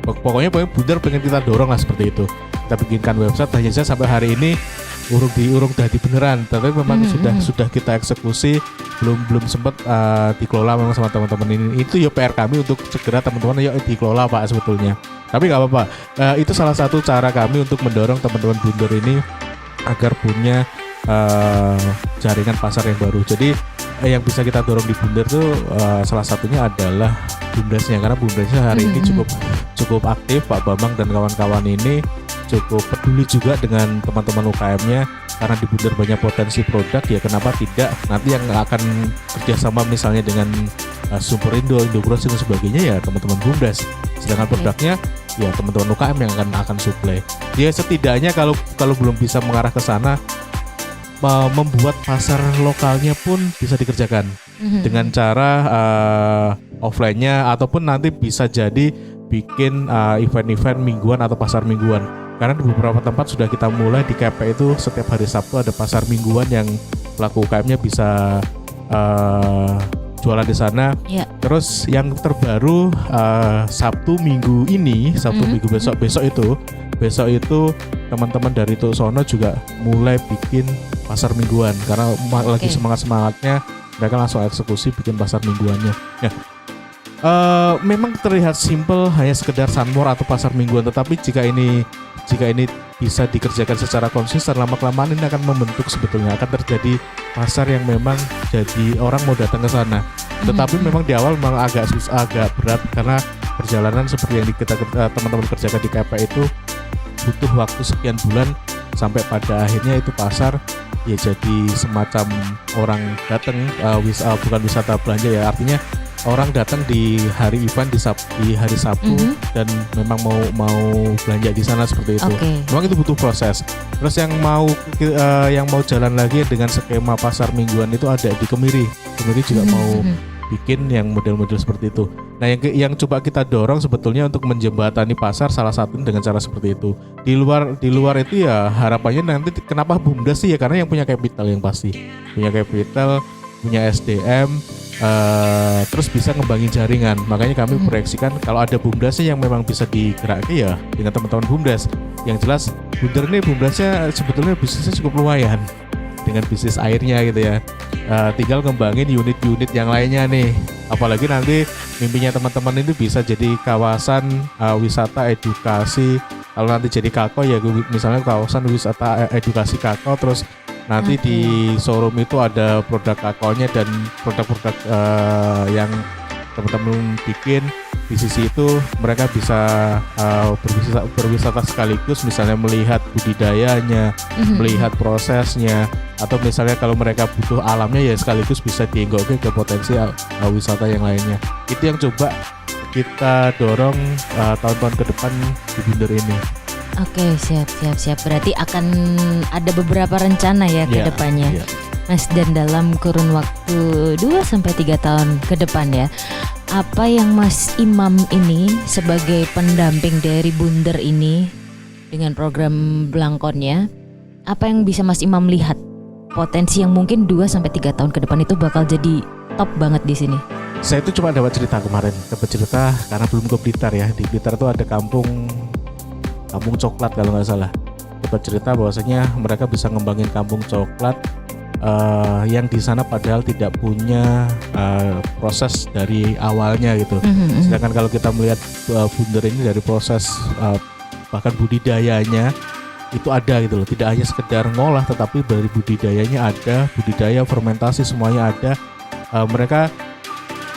pokoknya Bunder pengen kita dorong lah seperti itu. Kita bikinkan website, hanya saja sampai hari ini urung dadi beneran, tapi memang sudah kita eksekusi, belum sempat dikelola memang sama teman-teman ini. Itu ya PR kami untuk segera teman-teman yuk dikelola Pak sebetulnya. Tapi nggak apa-apa. Itu salah satu cara kami untuk mendorong teman-teman Bunder ini agar punya jaringan pasar yang baru. Jadi yang bisa kita dorong di Bunder tuh salah satunya adalah Bumdesnya, karena Bumdesnya hari ini cukup aktif. Pak Bambang dan kawan-kawan ini cukup peduli juga dengan teman-teman UKM-nya, karena di Bunder banyak potensi produk, ya kenapa tidak nanti yang akan kerjasama misalnya dengan Superindo, Indogros dan sebagainya ya teman-teman Bumdes, sedangkan produknya ya teman-teman UKM yang akan supply. Ya setidaknya kalau belum bisa mengarah ke sana, membuat pasar lokalnya pun bisa dikerjakan dengan cara offline-nya, ataupun nanti bisa jadi bikin event-event mingguan atau pasar mingguan. Karena di beberapa tempat sudah kita mulai di KP itu setiap hari Sabtu ada pasar mingguan yang pelaku UKM-nya bisa jualan di sana. Terus yang terbaru Sabtu minggu besok itu teman-teman dari Tuksono juga mulai bikin pasar mingguan, karena lagi semangatnya mereka langsung eksekusi bikin pasar mingguannya. Memang terlihat simple, hanya sekedar sunmore atau pasar mingguan, tetapi jika ini bisa dikerjakan secara konsisten, lama-kelamaan ini akan membentuk, sebetulnya akan terjadi pasar yang memang jadi orang mau datang ke sana. Tetapi memang di awal memang agak berat, karena perjalanan seperti yang kita teman-teman kerjakan di KP itu butuh waktu sekian bulan sampai pada akhirnya itu pasar ya jadi semacam orang datang, bukan wisata belanja ya, artinya orang datang di hari event di hari Sabtu dan memang mau belanja di sana seperti itu. Memang itu butuh proses. Terus yang mau jalan lagi dengan skema pasar mingguan itu ada di Kemiri. Kemiri juga mau bikin yang model-model seperti itu. Nah, yang coba kita dorong sebetulnya untuk menjembatani pasar salah satunya dengan cara seperti itu. Di luar itu ya harapannya nanti kenapa Bumdes sih ya, karena yang punya capital yang pasti. Punya capital, punya SDM, terus bisa ngembangin jaringan. Makanya kami proyeksikan kalau ada Bumdesnya yang memang bisa digerakkan ya dengan teman-teman Bumdes. Yang jelas Bunder ini Bumdesnya sebetulnya bisnisnya cukup lumayan dengan bisnis airnya gitu ya. Tinggal ngembangin unit-unit yang lainnya nih. Apalagi nanti mimpinya teman-teman itu bisa jadi kawasan wisata edukasi. Kalau nanti jadi Kako ya misalnya kawasan wisata edukasi Kako, terus nanti di showroom itu ada produk Kakonya dan produk-produk yang teman-teman bikin. Di sisi itu mereka bisa berwisata sekaligus, misalnya melihat budidayanya, melihat prosesnya, atau misalnya kalau mereka butuh alamnya ya sekaligus bisa dienggok ke potensi wisata yang lainnya. Itu yang coba kita dorong tahun-tahun ke depan di Bunder ini. Oke, siap. Berarti akan ada beberapa rencana ya ke depannya. Mas, dan dalam kurun waktu 2-3 tahun ke depan ya, apa yang Mas Imam ini sebagai pendamping dari Bunder ini dengan program Blangkonnya. Apa yang bisa Mas Imam lihat potensi yang mungkin 2-3 tahun ke depan itu bakal jadi top banget di sini? Saya itu cuma dapat cerita kemarin, karena belum ke Blitar ya. Di Blitar itu ada kampung coklat kalau nggak salah. Dapat cerita bahwasanya mereka bisa ngembangin kampung coklat yang di sana padahal tidak punya proses dari awalnya gitu. Sedangkan kalau kita melihat Bunder ini dari proses bahkan budidayanya itu ada gitu loh, tidak hanya sekedar ngolah tetapi dari budidayanya ada, budidaya fermentasi semuanya ada. Mereka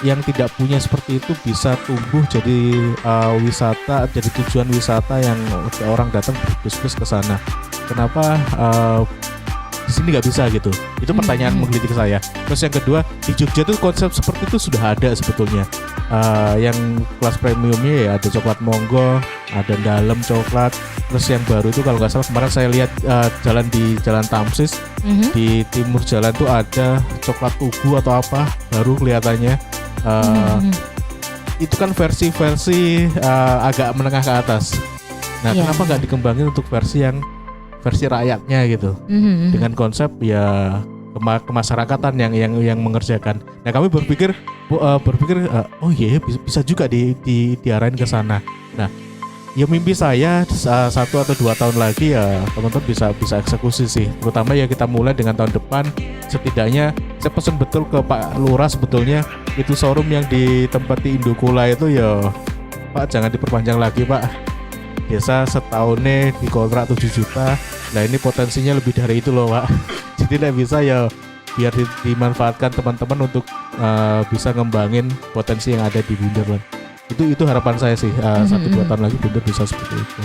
yang tidak punya seperti itu bisa tumbuh jadi wisata, jadi tujuan wisata yang orang datang berbisnis ke sana. Kenapa di sini nggak bisa gitu? Itu pertanyaan menggelitik saya. Terus yang kedua, di Jogja tuh konsep seperti itu sudah ada sebetulnya. Yang kelas premiumnya ya ada coklat monggo, ada dalam coklat. Terus yang baru itu kalau nggak salah kemarin saya lihat jalan di Jalan Tamsis, di timur jalan tuh ada coklat tugu atau apa baru kelihatannya. Itu kan versi agak menengah ke atas. Nah, kenapa nggak dikembangin untuk versi rakyatnya gitu, dengan konsep ya kemasyarakatan yang mengerjakan. Nah, kami berpikir oh iya bisa juga diarahin ke sana. Nah, ya mimpi saya 1 atau 2 tahun lagi ya teman-teman bisa eksekusi sih. Terutama ya kita mulai dengan tahun depan. Setidaknya saya pesan betul ke Pak Lurah sebetulnya itu showroom yang ditempati Indokula itu ya Pak jangan diperpanjang lagi Pak. Biasa setahunnya dikontrak 7 juta. Nah ini potensinya lebih dari itu loh Pak. Jadi tidak bisa ya biar dimanfaatkan teman-teman untuk bisa ngembangin potensi yang ada di Bundaran. Itu harapan saya sih 1-2 tahun lagi Bunder bisa seperti itu.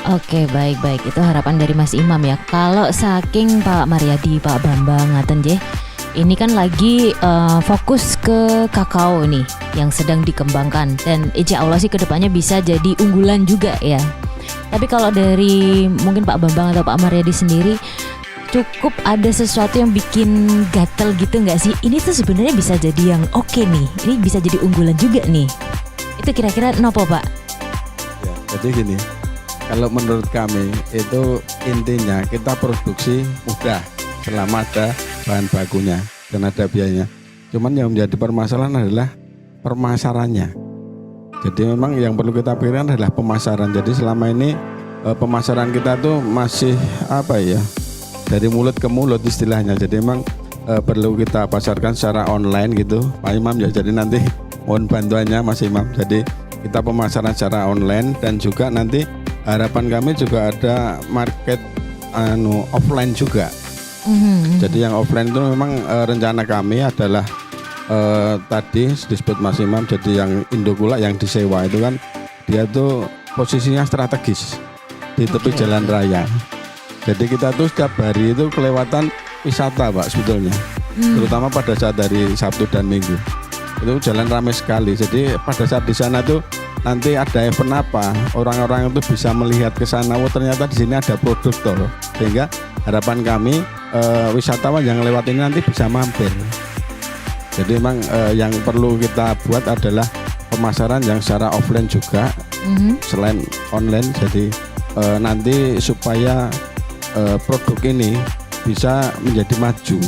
Oke, baik. Itu harapan dari Mas Imam ya. Kalau saking Pak Mariadi, Pak Bambang ngaten nggih. Ini kan lagi fokus ke kakao nih yang sedang dikembangkan dan insya Allah sih kedepannya bisa jadi unggulan juga ya. Tapi kalau dari mungkin Pak Bambang atau Pak Mariadi sendiri, cukup ada sesuatu yang bikin gatel gitu nggak sih? Ini tuh sebenarnya bisa jadi yang oke nih. Ini bisa jadi unggulan juga nih. Itu kira-kira nopo Pak? Ya, jadi gini, kalau menurut kami itu intinya kita produksi mudah selama ada bahan bakunya dan ada biayanya. Cuman yang menjadi permasalahan adalah pemasarannya. Jadi memang yang perlu kita pikirkan adalah pemasaran. Jadi selama ini pemasaran kita tuh masih dari mulut ke mulut istilahnya. Jadi memang perlu kita pasarkan secara online gitu Pak Imam ya. Jadi nanti mohon bantuannya Mas Imam. Jadi kita pemasaran secara online dan juga nanti harapan kami juga ada market offline juga. Jadi yang offline itu memang rencana kami adalah tadi disebut Mas Imam, jadi yang Indokula yang disewa itu kan dia tuh posisinya strategis di tepi jalan raya. Jadi kita tuh setiap hari itu kelewatan wisata Pak sebetulnya, terutama pada saat dari Sabtu dan Minggu itu jalan ramai sekali. Jadi pada saat di sana tuh nanti ada event apa, orang-orang itu bisa melihat ke sana. Oh ternyata di sini ada produk toh, sehingga harapan kami wisatawan yang lewat ini nanti bisa mampir. Jadi memang yang perlu kita buat adalah pemasaran yang secara offline juga selain online. Jadi nanti supaya produk ini bisa menjadi maju.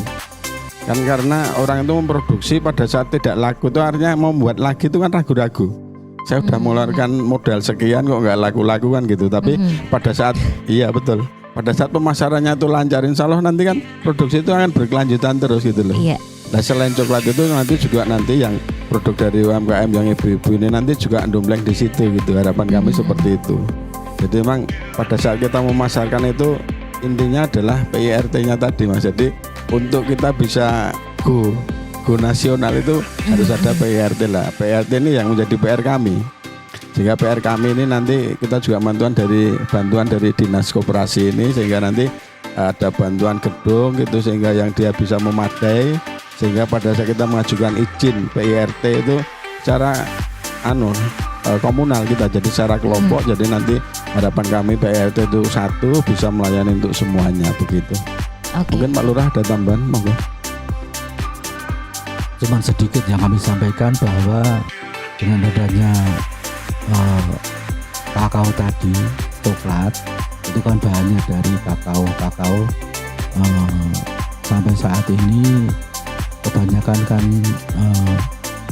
Kan karena orang itu memproduksi pada saat tidak laku itu artinya mau membuat lagi itu kan ragu-ragu. Saya udah mengeluarkan modal sekian kok nggak laku-laku kan gitu. Tapi pada saat iya betul. Pada saat pemasarannya itu lancar, insya Allah nanti kan produksi itu akan berkelanjutan terus gitu loh. Iya. Nah selain coklat itu nanti juga nanti yang produk dari UMKM yang ibu-ibu ini nanti juga dompleng di situ gitu. Harapan kami seperti itu. Jadi memang pada saat kita memasarkan itu intinya adalah PIRT-nya tadi Mas. Jadi untuk kita bisa go nasional itu harus ada PIRT lah. PIRT ini yang menjadi PR kami. Sehingga PR kami ini nanti kita juga bantuan dari Dinas Koperasi ini, sehingga nanti ada bantuan gedung gitu sehingga yang dia bisa memadai, sehingga pada saat kita mengajukan izin PIRT itu secara komunal kita jadi secara kelompok. Jadi nanti harapan kami PIRT itu satu bisa melayani untuk semuanya begitu. Mungkin Pak Lurah ada tambahan monggo. Cuman sedikit yang kami sampaikan bahwa dengan adanya kakao tadi, coklat itu kan bahannya dari kakao. Sampai saat ini kebanyakan kan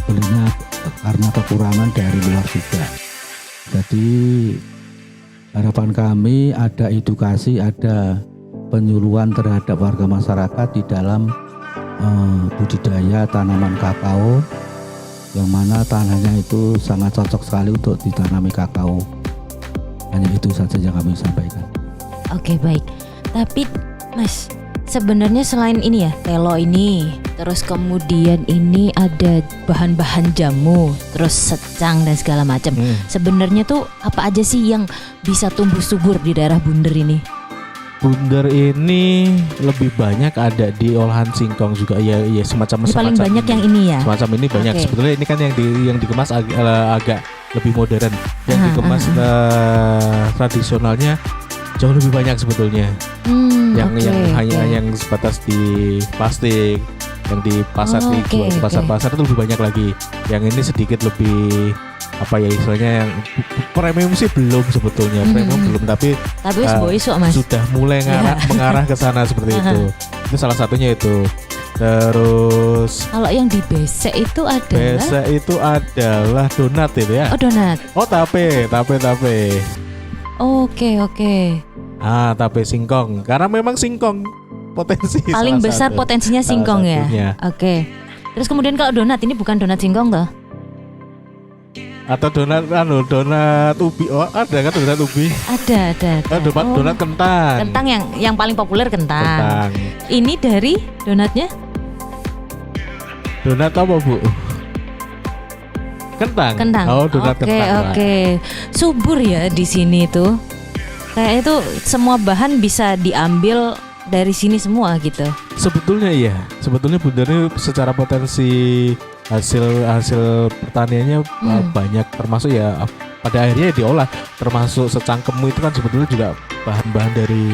belinya karena kekurangan dari luar juga. Jadi harapan kami ada edukasi, ada penyuluhan terhadap warga masyarakat di dalam budidaya tanaman kakao, yang mana tanahnya itu sangat cocok sekali untuk ditanami kakao. Hanya itu saja yang kami sampaikan. Oke, baik. Tapi Mas, sebenarnya selain ini ya, telo ini, terus kemudian ini ada bahan-bahan jamu, terus secang dan segala macam. Sebenarnya tuh apa aja sih yang bisa tumbuh subur di daerah Bunder ini? Bunder ini lebih banyak ada di olahan singkong juga, ya semacam Ini paling banyak ini. yang ini ya. Semacam ini banyak. Oke. Sebetulnya ini kan yang dikemas agak lebih modern. Yang dikemas tradisionalnya jauh lebih banyak sebetulnya. Yang hanya yang sebatas di plastik, yang di pasar dijual di pasar-pasar itu lebih banyak lagi. Yang ini sedikit lebih istilahnya yang premium sih belum sebetulnya, premium belum, tapi Mas. sudah mulai mengarah ke sana seperti itu. Itu salah satunya itu. Terus kalau yang di besek itu adalah besek itu adalah donat itu ya. Oh, donat. Oh, tape. Oke. Tape singkong. Karena memang singkong potensi Paling besar potensinya singkong ya. Oke. Terus kemudian kalau donat ini bukan donat singkong toh? Atau donat ubi. Oh, ada kan donat ubi? Ada. Donat kentang. Kentang yang paling populer kentang. Ini dari donatnya? Donat apa, Bu? Kentang. Oh, donat kentang. Oke. Subur ya di sini tuh. Kayak itu semua bahan bisa diambil dari sini semua gitu. Sebetulnya Bunder ini secara potensi hasil pertaniannya banyak, termasuk ya pada akhirnya diolah, termasuk secangkemmu itu kan sebetulnya juga bahan-bahan dari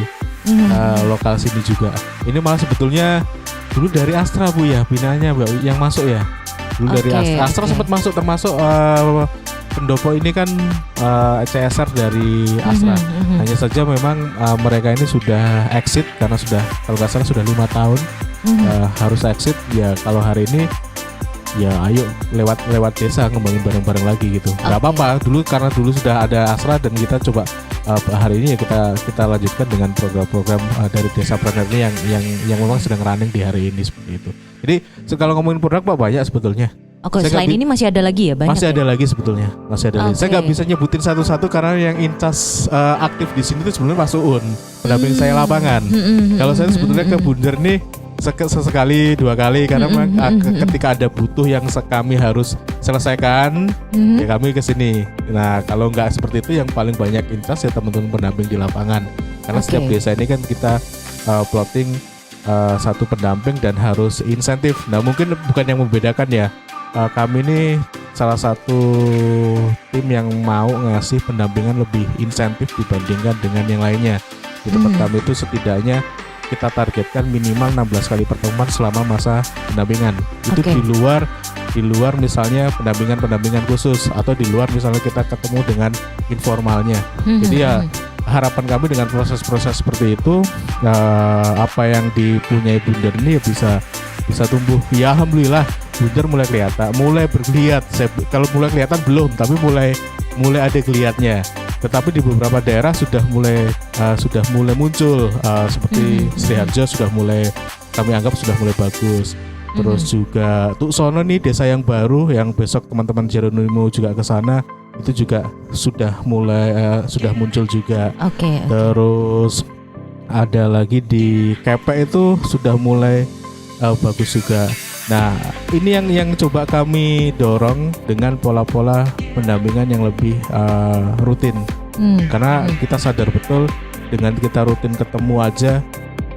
lokal sini juga. Ini malah sebetulnya dulu dari Astra, Bu ya, binanya yang masuk ya. Dulu dari Astra sempat masuk, termasuk pendopo ini kan CSR dari Astra. Hanya saja memang mereka ini sudah exit karena kalau nggak salah sudah 5 tahun harus exit. Ya kalau hari ini ya ayo lewat desa ngembangin bareng-bareng lagi gitu. Nggak apa-apa karena dulu sudah ada Astra, dan kita coba hari ini ya kita lanjutkan dengan program-program dari desa Planner ini yang memang sedang running di hari ini seperti itu. Jadi kalau ngomongin produk Pak banyak sebetulnya. Oke, selain ini masih ada lagi ya? Banyak. Masih ada lagi sebetulnya. Lagi. Saya nggak bisa nyebutin satu-satu karena yang incas aktif di sini itu sebenarnya Pak Suun, pendamping saya lapangan. Kalau saya sebetulnya ke Bunder nih sesekali 2 kali karena ketika ada butuh yang kami harus selesaikan, ya kami ke sini. Nah, kalau nggak seperti itu yang paling banyak incas ya teman-teman pendamping di lapangan. Karena setiap desa ini kan kita plotting satu pendamping dan harus insentif. Nah, mungkin bukan yang membedakan ya. Kami ini salah satu tim yang mau ngasih pendampingan lebih insentif dibandingkan dengan yang lainnya. Di tempat kami itu setidaknya kita targetkan minimal 16 kali pertemuan selama masa pendampingan. Itu di luar misalnya pendampingan khusus, atau di luar misalnya kita ketemu dengan informalnya. Jadi ya harapan kami dengan proses-proses seperti itu, apa yang dipunyai Bunder ini ya bisa tumbuh. Ya alhamdulillah Bunder mulai kelihatan, mulai bergeliat. Kalau mulai kelihatan belum, tapi mulai ada geliatnya. Tetapi di beberapa daerah sudah mulai muncul, seperti Sriharjo kami anggap sudah mulai bagus. Terus juga Tuk Sono nih, desa yang baru yang besok teman-teman Jeronimo juga ke sana, itu juga sudah muncul juga. Terus ada lagi di Kepek itu sudah mulai bagus juga. Nah, ini yang coba kami dorong dengan pola-pola pendampingan yang lebih rutin. Karena kita sadar betul dengan kita rutin ketemu aja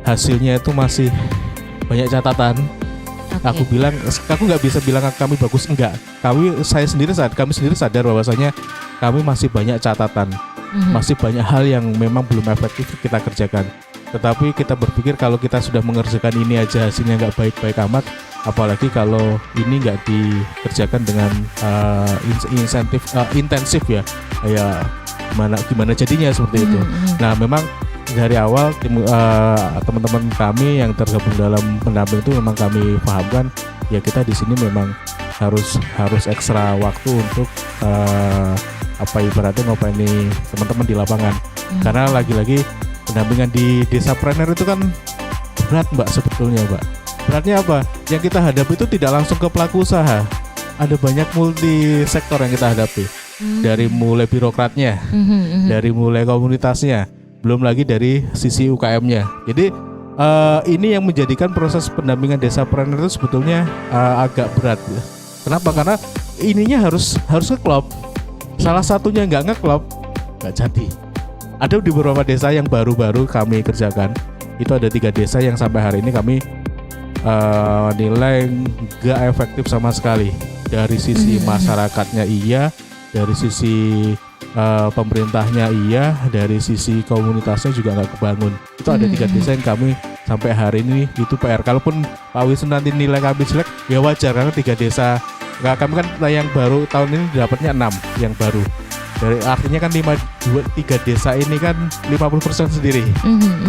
hasilnya itu masih banyak catatan. Aku nggak bisa bilang kami bagus, enggak. Kami sendiri sadar bahwasanya kami masih banyak catatan, masih banyak hal yang memang belum efektif kita kerjakan. Tetapi kita berpikir kalau kita sudah mengerjakan ini aja hasilnya nggak baik-baik amat, apalagi kalau ini nggak dikerjakan dengan intensif ya gimana jadinya seperti itu. Nah memang dari awal teman-teman kami yang tergabung dalam pendamping itu memang kami pahamkan ya kita di sini memang harus ekstra waktu untuk ibaratnya ngopeni teman-teman di lapangan. Karena lagi-lagi pendampingan di desa planner itu kan berat Mbak sebetulnya Mbak. Beratnya apa? Yang kita hadapi itu tidak langsung ke pelaku usaha. Ada banyak multi sektor yang kita hadapi. Dari mulai birokratnya, dari mulai komunitasnya, belum lagi dari sisi UKM-nya. Jadi ini yang menjadikan proses pendampingan desa planner itu sebetulnya agak berat. Kenapa? Karena ininya harus ngeklop. Salah satunya nggak ngeklop, nggak jadi. Ada di beberapa desa yang baru-baru kami kerjakan. Itu ada 3 desa yang sampai hari ini kami nilai nggak efektif sama sekali. Dari sisi masyarakatnya iya, dari sisi pemerintahnya iya, dari sisi komunitasnya juga nggak kebangun. Itu ada 3 desa yang kami sampai hari ini itu PR. Kalaupun Pak Wisnu nanti nilai kami jelek, ya wajar karena 3 desa. Kami kan yang baru tahun ini dapatnya 6 yang baru. Dari artinya kan 3 desa ini kan 50% sendiri.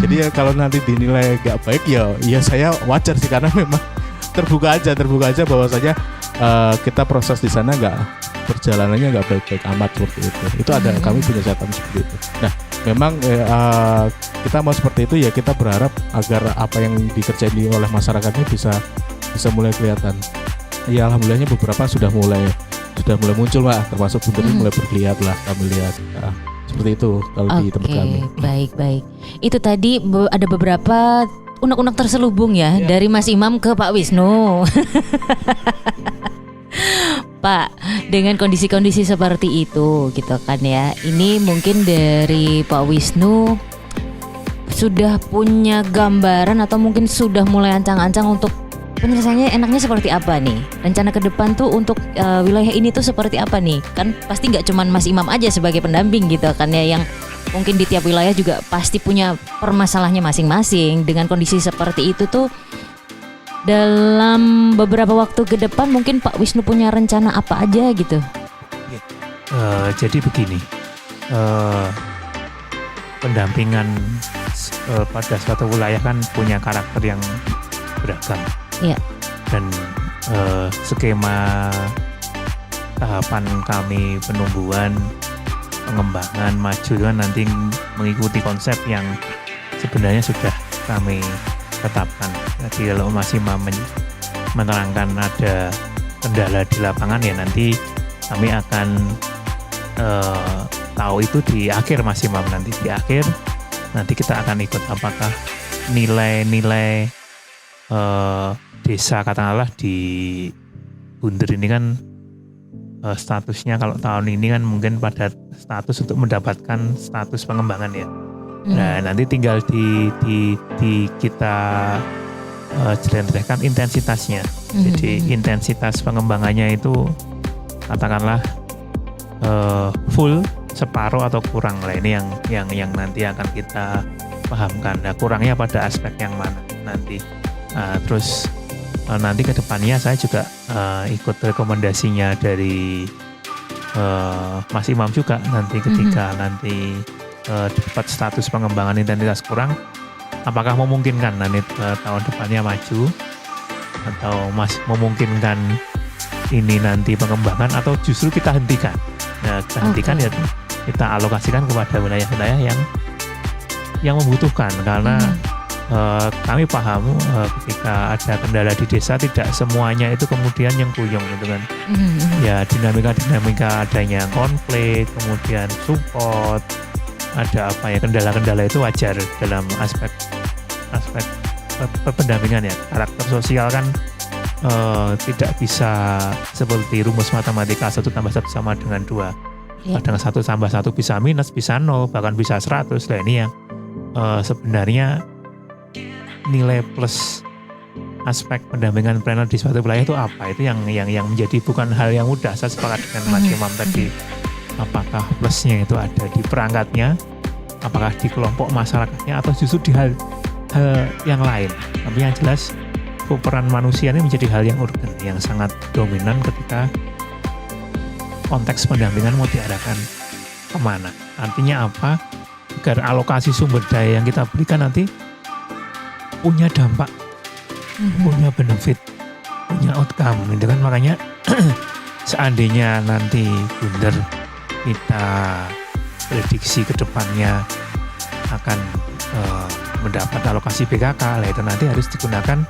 Jadi ya kalau nanti dinilai gak baik ya saya wajar sih karena memang terbuka aja bahwasanya kita proses di sana perjalanannya nggak baik-baik amat seperti itu. Itu ada kami punya catatan seperti itu. Nah memang kita mau seperti itu ya kita berharap agar apa yang dikerjain oleh masyarakatnya bisa mulai kelihatan. Ya alhamdulillahnya beberapa sudah mulai muncul Pak, termasuk Bunter ini mulai bergeliat lah kami lihat. Nah, seperti itu kalau di tempat kami. Baik. Itu tadi ada beberapa unek-unek terselubung ya dari Mas Imam ke Pak Wisnu. Pak, dengan kondisi-kondisi seperti itu gitu kan ya. Ini mungkin dari Pak Wisnu sudah punya gambaran atau mungkin sudah mulai ancang-ancang untuk penyelesaiannya enaknya seperti apa nih? Rencana ke depan tuh untuk wilayah ini tuh seperti apa nih? Kan pasti nggak cuman Mas Imam aja sebagai pendamping gitu kan ya, yang mungkin di tiap wilayah juga pasti punya permasalahannya masing-masing. Dengan kondisi seperti itu tuh dalam beberapa waktu ke depan mungkin Pak Wisnu punya rencana apa aja gitu? Jadi begini, pendampingan pada suatu wilayah kan punya karakter yang beragam. Iya. Dan skema tahapan kami penumbuhan, pengembangan, maju kan nanti mengikuti konsep yang sebenarnya sudah kami tetapkan. Jadi kalau masih menerangkan ada kendala di lapangan ya nanti kami akan tahu itu di akhir Mas Imam, nanti di akhir nanti kita akan ikut apakah nilai-nilai desa katakanlah di Bunter ini kan statusnya kalau tahun ini kan mungkin pada status untuk mendapatkan status pengembangan ya. Nah nanti tinggal di kita jelentrehkan intensitasnya. Jadi intensitas pengembangannya itu katakanlah full, separuh atau kurang lah, ini yang nanti akan kita pahamkan. Nah kurangnya pada aspek yang mana nanti. Terus nanti ke depannya saya juga ikut rekomendasinya dari Mas Imam juga nanti ketika nanti dapat status pengembangan intensitas kurang, apakah memungkinkan nanti tahun depannya maju atau memungkinkan ini nanti pengembangan atau justru kita hentikan. Nah kita hentikan ya kita alokasikan kepada wilayah-wilayah yang membutuhkan karena kami paham ketika ada kendala di desa tidak semuanya itu kemudian yang kuyung gitu kan. Ya dinamika adanya konflik, kemudian support, ada apa ya kendala-kendala itu wajar dalam aspek pendampingan ya. Karakter sosial kan tidak bisa seperti rumus matematika 1 + 1 sama dengan 2. Kadang 1 + 1 bisa minus, bisa 0, bahkan bisa 100. Nah ini yang sebenarnya nilai plus aspek pendampingan planner di suatu wilayah itu apa? Itu yang menjadi bukan hal yang mudah. Saya sepakat dengan Mas Imam tadi. Apakah plusnya itu ada di perangkatnya, apakah di kelompok masyarakatnya, atau justru di hal yang lain. Tapi yang jelas peran manusia ini menjadi hal yang urgen, yang sangat dominan ketika konteks pendampingan mau diarahkan kemana. Artinya apa? Agar alokasi sumber daya yang kita berikan nanti punya dampak, punya benefit, punya outcome gitu kan. Makanya seandainya nanti benar kita prediksi ke depannya akan mendapat alokasi PKK, lah itu nanti harus digunakan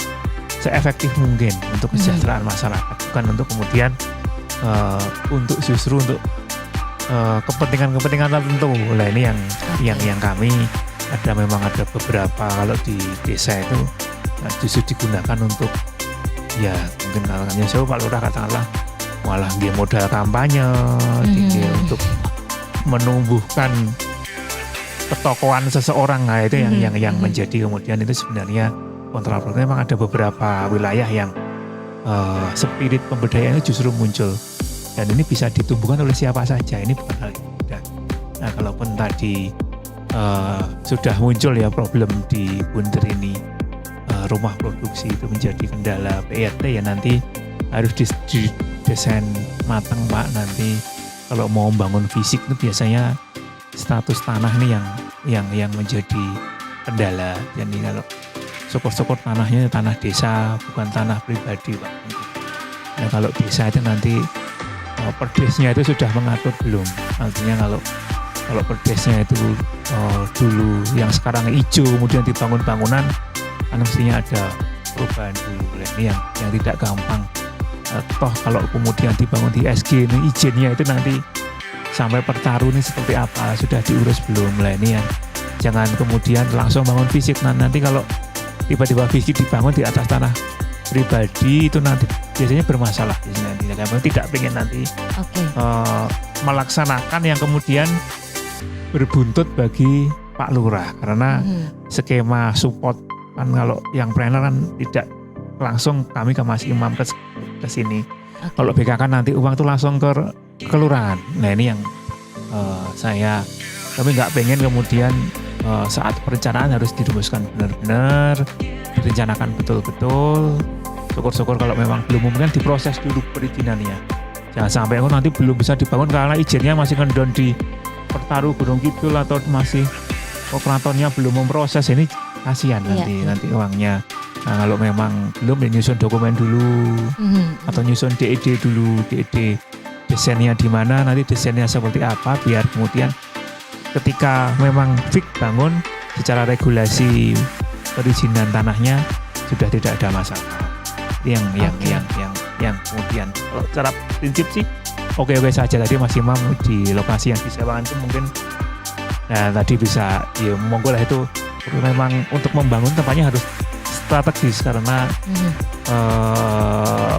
seefektif mungkin untuk kesejahteraan masyarakat, bukan untuk kemudian untuk justru untuk kepentingan tertentu. Lah ini yang kami memang ada beberapa, kalau di desa itu justru digunakan untuk ya mungkin kalahnya Pak Lurah katakanlah malah dia modal kampanye, dia untuk menumbuhkan ketokohan seseorang. Nah itu yang menjadi kemudian itu sebenarnya kontraproduktif. Memang ada beberapa wilayah yang spirit pemberdayaan itu justru muncul, dan ini bisa ditumbuhkan oleh siapa saja, ini bukan hal yang mudah. Nah kalaupun tadi sudah muncul ya problem di Bunder ini, rumah produksi itu menjadi kendala PRT, ya nanti harus didesain matang Pak. Nanti kalau mau membangun fisik itu biasanya status tanah ini yang menjadi kendala. Jadi kalau syukur-syukur tanahnya tanah desa, bukan tanah pribadi Pak. Nah kalau desa itu nanti perdesnya itu sudah mengatur belum? Artinya kalau perdesnya itu dulu yang sekarang hijau kemudian dibangun bangunan, kan mestinya ada perubahan dulu. Ini yang tidak gampang. Toh kalau kemudian dibangun di SG ini izinnya itu nanti sampai pertaruh ini seperti apa, sudah diurus belum? Lah ini yang jangan kemudian langsung bangun fisik. Nah nanti kalau tiba-tiba fisik dibangun di atas tanah pribadi itu nanti biasanya bermasalah. Biasanya kami tidak ingin nanti melaksanakan yang kemudian berbuntut bagi Pak Lurah, karena skema support kan kalau yang planner kan tidak langsung kami ke Mas Imam ke sini. Kalau BKK nanti uang itu langsung ke kelurahan. Nah ini yang kami nggak pengen kemudian saat perencanaan harus dirumuskan benar-benar, direncanakan betul-betul. Syukur-syukur kalau memang belum mungkin diproses dulu perizinannya. Jangan sampai nanti belum bisa dibangun karena izinnya masih ngendon di Pertaruh Gunung Kidul atau masih operatornya belum memproses. Ini kasihan nanti uangnya. Nah kalau memang belum nyusun dokumen dulu atau nyusun DED dulu, DED desainnya di mana, nanti desainnya seperti apa, biar kemudian ketika memang fix bangun secara regulasi perizinan tanahnya sudah tidak ada masalah. Yang kemudian kalau secara prinsip sih oke saja. Tadi Mas Imam di lokasi yang disewakan itu mungkin tadi bisa ya monggo lah, itu memang untuk membangun tempatnya harus strategis karena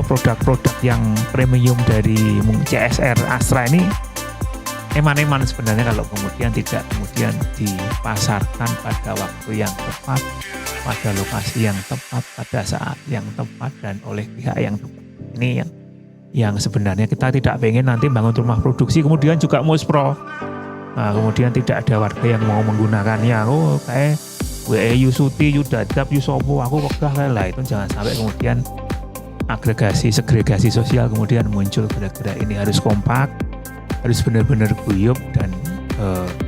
produk-produk yang premium dari CSR Astra ini eman-eman sebenarnya kalau kemudian tidak kemudian dipasarkan pada waktu yang tepat, pada lokasi yang tepat, pada saat yang tepat, dan oleh pihak yang tepat. Ini yang sebenarnya kita tidak pengen nanti bangun rumah produksi kemudian juga muspro. Nah kemudian tidak ada warga yang mau menggunakannya. Kayak Yusuti, Yudadap, Yusopo, aku wegah lah. Itu jangan sampai kemudian segregasi sosial kemudian muncul. Kira-kira ini harus kompak, harus benar-benar guyup dan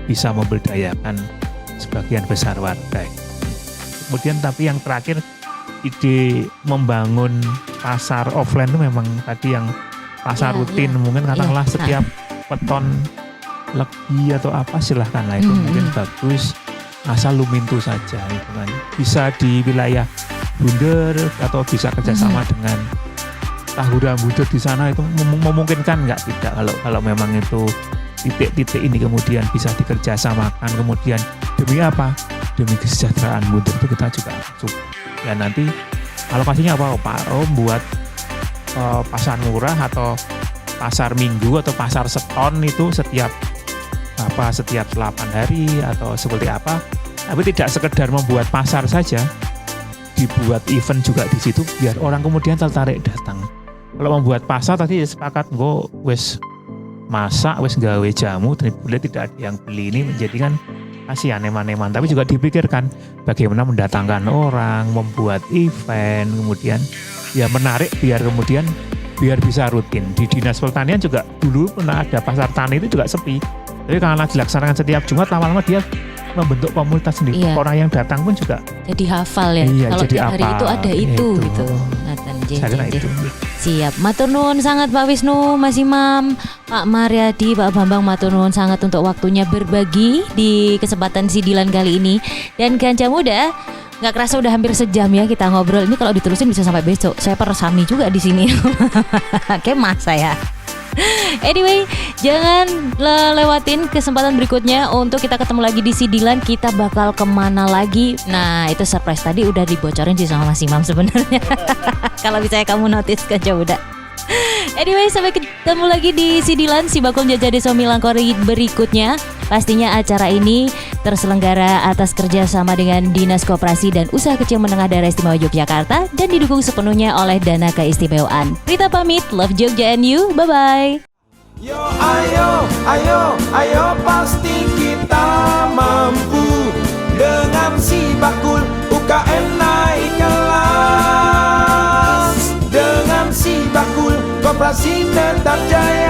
bisa memberdayakan sebagian besar warga. Kemudian tapi yang terakhir, ide membangun pasar offline itu memang tadi yang pasar rutin, mungkin katakanlah setiap peton legi atau apa silahkan lah, itu mungkin bagus asal lumintu saja itu kan. Bisa di wilayah Bunder atau bisa kerjasama dengan Tahura Bunder di sana, itu memungkinkan nggak? Tidak, kalau memang itu titik-titik ini kemudian bisa dikerjasamakan, kemudian demi apa? Demi kesejahteraan Bunder itu kita juga masuk. Dan nanti alokasinya apa Pak? Buat pasar murah atau pasar minggu atau pasar seton itu setiap 8 hari atau seperti apa. Tapi tidak sekedar membuat pasar saja, dibuat event juga di situ biar orang kemudian tertarik datang. Kalau membuat pasar tadi sepakat wes masak, wes gawe jamu, dan tidak ada yang beli, ini menjadikan kasihan eman-eman. Tapi juga dipikirkan bagaimana mendatangkan orang, membuat event, kemudian ya menarik biar kemudian biar bisa rutin. Di Dinas Pertanian juga dulu pernah ada pasar tani itu juga sepi. Jadi karena dilaksanakan setiap Jumat, lama-lama dia membentuk komunitas sendiri. Iya. Orang yang datang pun juga Jadi hafal ya. Iya, Kalau jadi tiap hari hafal. itu ada itu Itu. gitu. Nathan J. saya kira itu. Siap. Matur nuwun sangat Pak Wisnu, Mas Imam, Pak Mariadi, Pak Bambang, matur nuwun sangat untuk waktunya berbagi di kesempatan Sidilan kali ini. Dan Ganja Muda, nggak kerasa udah hampir sejam ya kita ngobrol. Ini kalau diterusin bisa sampai besok. Saya persami juga di sini. Kemah saya. Anyway, jangan lewatin kesempatan berikutnya untuk kita ketemu lagi di Sidilan. Kita bakal kemana lagi? Nah, itu surprise tadi udah dibocorin sih sama Mas Imam sebenarnya. Kalau bisa kamu notice kan, coba. Anyway, sampai ketemu lagi di Sidilan, Si Bakul Jajah Desa Milangkori berikutnya. Pastinya acara ini terselenggara atas kerjasama dengan Dinas Koperasi dan Usaha Kecil Menengah Daerah Istimewa Yogyakarta dan didukung sepenuhnya oleh dana keistimewaan. Prita pamit, love Jogja and you, bye-bye. Yo ayo, ayo, ayo pasti kita mampu. Dengan Si Bakul UKM naik kelas. Dengan Si Bakul Koperasi tetap jaya.